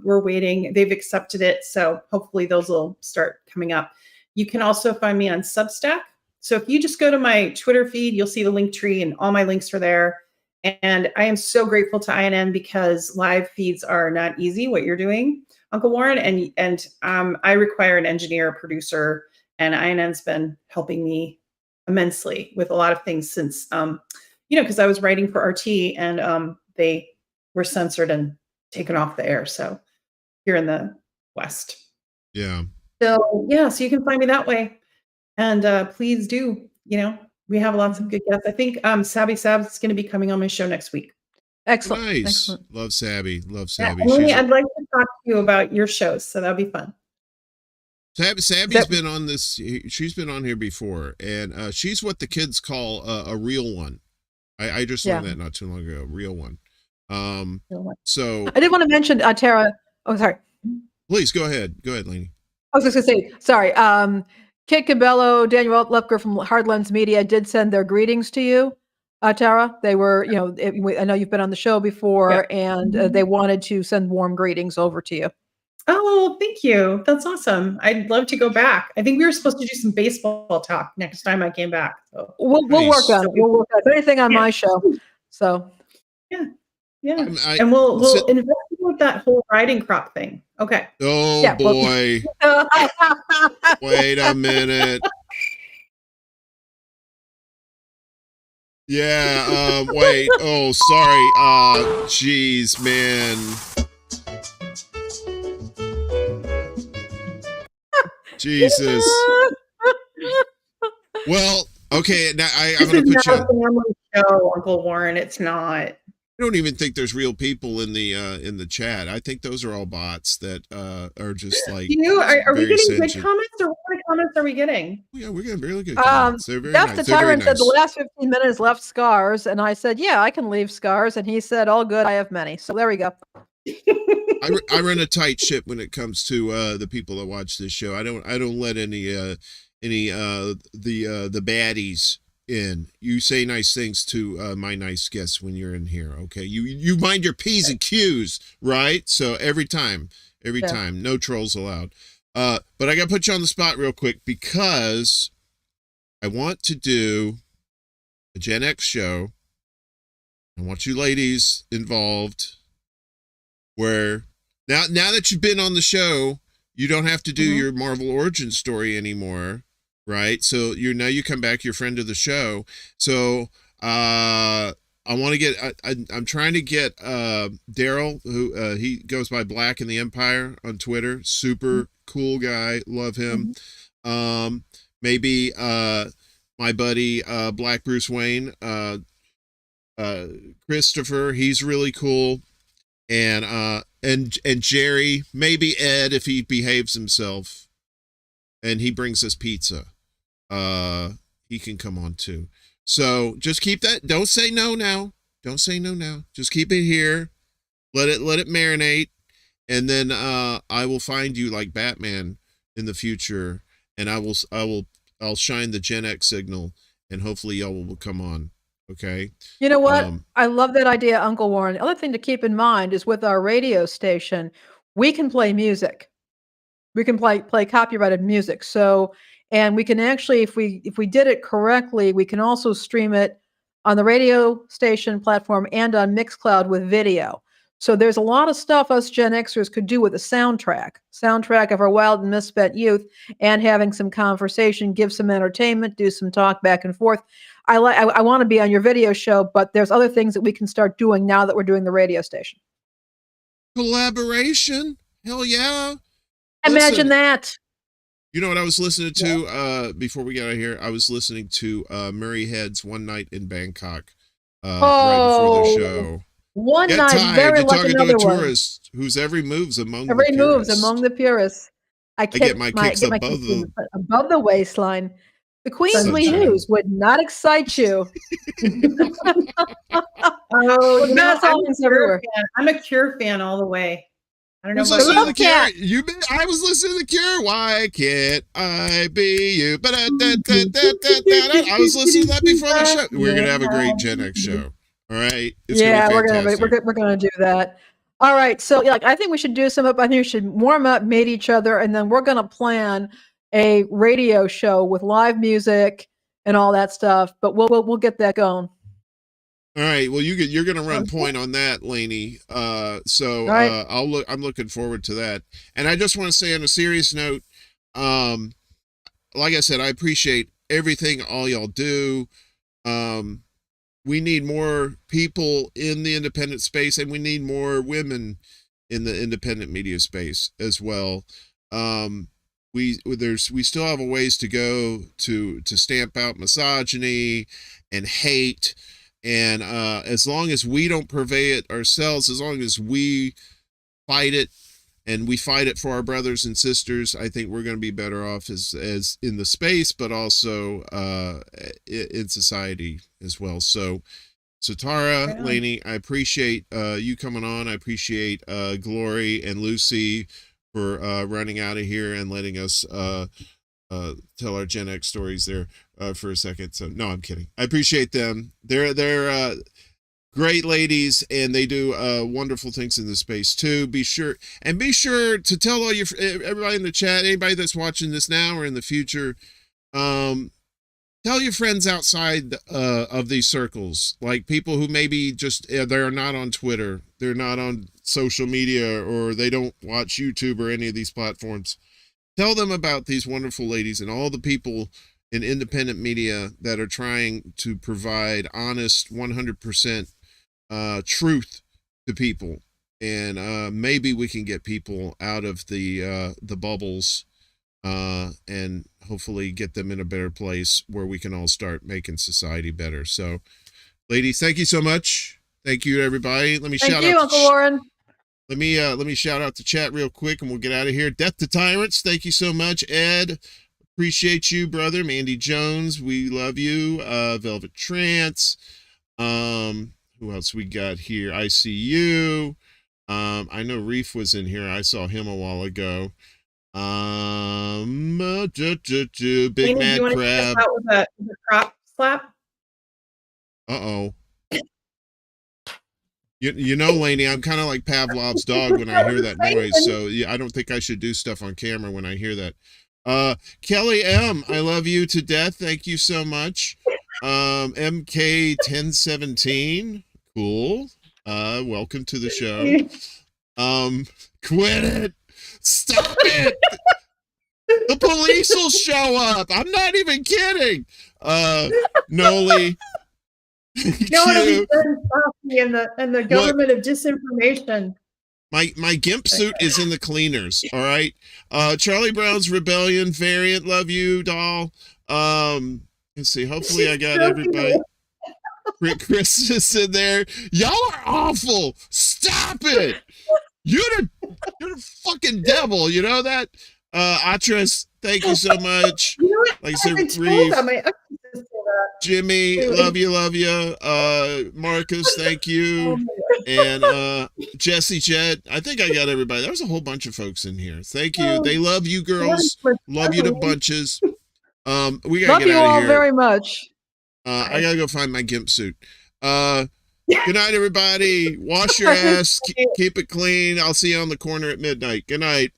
we're waiting. They've accepted it, so hopefully those will start coming up. You can also find me on Substack. So if you just go to my Twitter feed, you'll see the link tree, and all my links are there. And I am so grateful to INN because live feeds are not easy, what you're doing, Uncle Warren. And I require an engineer, producer, and INN's been helping me immensely with a lot of things since, because I was writing for RT and they were censored and taken off the air. So here in the West. Yeah. So you can find me that way. And please do, we have lots of good guests. I think Sabby Sabs is going to be coming on my show next week. Excellent. Nice. Excellent. Love Sabby. Love Yeah, Sabby. Emily, I'd like to talk to you about your shows, so that'll be fun. Sabby's been on this. She's been on here before, and she's what the kids call a real one. I just learned that not too long ago. Real one. So I did want to mention Tara. Oh, sorry. Please go ahead. Go ahead, Lainey. I was just going to say, sorry. Kit Cabello, Daniel Lepker from Hardlands Media did send their greetings to you, Tara. They were, I know you've been on the show before, and they wanted to send warm greetings over to you. Oh, thank you. That's awesome. I'd love to go back. I think we were supposed to do some baseball talk next time I came back. So. We'll work on it. We'll work on anything on my show. So yeah. And we'll investigate that whole riding crop thing. Okay. Oh boy. Wait a minute. Yeah, wait. Oh, sorry. Geez, man. Jesus. Well, okay. Now I'm going to put you. It's not a family show, Uncle Warren. It's not. I don't even think there's real people in the chat. I think those are all bots that are just like. Are we getting good comments, or what kind of comments are we getting? Yeah, we're getting really good comments. They're very nice. The Tyrant said the last 15 minutes left scars, and I said, yeah, I can leave scars, and he said, all good, I have many. So there we go. I run a tight ship when it comes to the people that watch this show. I don't let any the baddies in. You say nice things to my nice guests when you're in here, okay? You mind your P's and Q's, right? So every time, no trolls allowed. But I gotta put you on the spot real quick because I want to do a Gen X show. I want you ladies involved where now that you've been on the show, you don't have to do your Marvel origin story anymore. Right. So you come back, you're a friend of the show. So I want to get I'm trying to get Daryl, who he goes by Black in the Empire on Twitter. Super cool guy. Love him. Maybe my buddy Black Bruce Wayne, Christopher, he's really cool. And Jerry, maybe Ed if he behaves himself and he brings us pizza. he can come on too. So just keep that. Don't say no now. Don't say no now. Just keep it here. Let it marinate, and then I will find you like Batman in the future, and I'll shine the Gen X signal, and hopefully y'all will come on. Okay. You know what? I love that idea, Uncle Warren. The other thing to keep in mind is with our radio station, we can play music. We can play copyrighted music. So, and we can actually, if we did it correctly, we can also stream it on the radio station platform and on Mixcloud with video. So there's a lot of stuff us Gen Xers could do with a soundtrack of our wild and misspent youth, and having some conversation, give some entertainment, do some talk back and forth. I want to be on your video show, but there's other things that we can start doing now that we're doing the radio station. Collaboration. Hell yeah. Imagine that. You know what I was listening to before we got out of here? I was listening to Murray Head's One Night in Bangkok right before the show. One Get night, tired. very You're like talking another to a one. tourist whose every move's among Every the move's purists. among the purists. I get my kicks above the waistline. The Queensly Sunshine. News would not excite you. Oh, you know, everywhere. I'm a Cure fan all the way. I don't know I was what listening to the Cure. I was listening to the Cure. Why can't I be you? I was listening to that before the show. We're gonna have a great Gen X show. All right. It's yeah, gonna be we're gonna do that. All right. So yeah, I think we should do some up. I think we should warm up, meet each other, and then we're gonna plan a radio show with live music and all that stuff. But we'll get that going. All right. Well, you're going to run point on that, Lainey. So right. I'm looking forward to that. And I just want to say on a serious note, like I said, I appreciate everything all y'all do. We need more people in the independent space, and we need more women in the independent media space as well. We still have a ways to go to stamp out misogyny and hate. And as long as we don't purvey it ourselves, as long as we fight it, and we fight it for our brothers and sisters, I think we're going to be better off as in the space, but also in society as well. So Tara, Lainey, I appreciate you coming on. I appreciate Glory and Lucy for running out of here and letting us tell our Gen X stories there for a second. So no, I'm kidding. I appreciate them. They're great ladies, and they do wonderful things in the space too. Be sure to tell all your everybody in the chat, anybody that's watching this now or in the future, tell your friends outside of these circles, like people who maybe just they're not on Twitter, they're not on social media, or they don't watch YouTube or any of these platforms. Tell them about these wonderful ladies and all the people in independent media that are trying to provide honest 100% truth to people, and maybe we can get people out of the bubbles and hopefully get them in a better place where we can all start making society better. So, ladies, thank you so much. Thank you, everybody. Let me Thank shout you, out Uncle Warren. Let me shout out the chat real quick, and we'll get out of here. Death to Tyrants, thank you so much. Ed, appreciate you, brother. Mandy Jones, we love you. Velvet Trance. Who else we got here? I see you. I know Reef was in here. I saw him a while ago. Big Mad Crab. With a crop slap? Uh-oh. You know, Lainey, I'm kind of like Pavlov's dog when I hear that noise. So yeah, I don't think I should do stuff on camera when I hear that. Kelly M, I love you to death. Thank you so much. MK 1017, cool. Welcome to the show. Quit it. Stop it. The police will show up. I'm not even kidding. Noli. No one will be and the government of disinformation. My GIMP suit is in the cleaners. All right. Charlie Brown's Rebellion variant. Love you, doll. Let's see. Hopefully I got everybody. Chris is in there. Y'all are awful. Stop it. You're the fucking devil. You know that? Atras, thank you so much. You know what? Like I I've been said, told that my exorcist Jimmy, love you. Marcus, thank you. And Jesse Jet. I think I got everybody. There was a whole bunch of folks in here. Thank you. They love you girls. Love you to bunches. We gotta Love get you out all of here. very much. I gotta go find my gimp suit. Good night, everybody. Wash your ass. Keep it clean. I'll see you on the corner at midnight. Good night.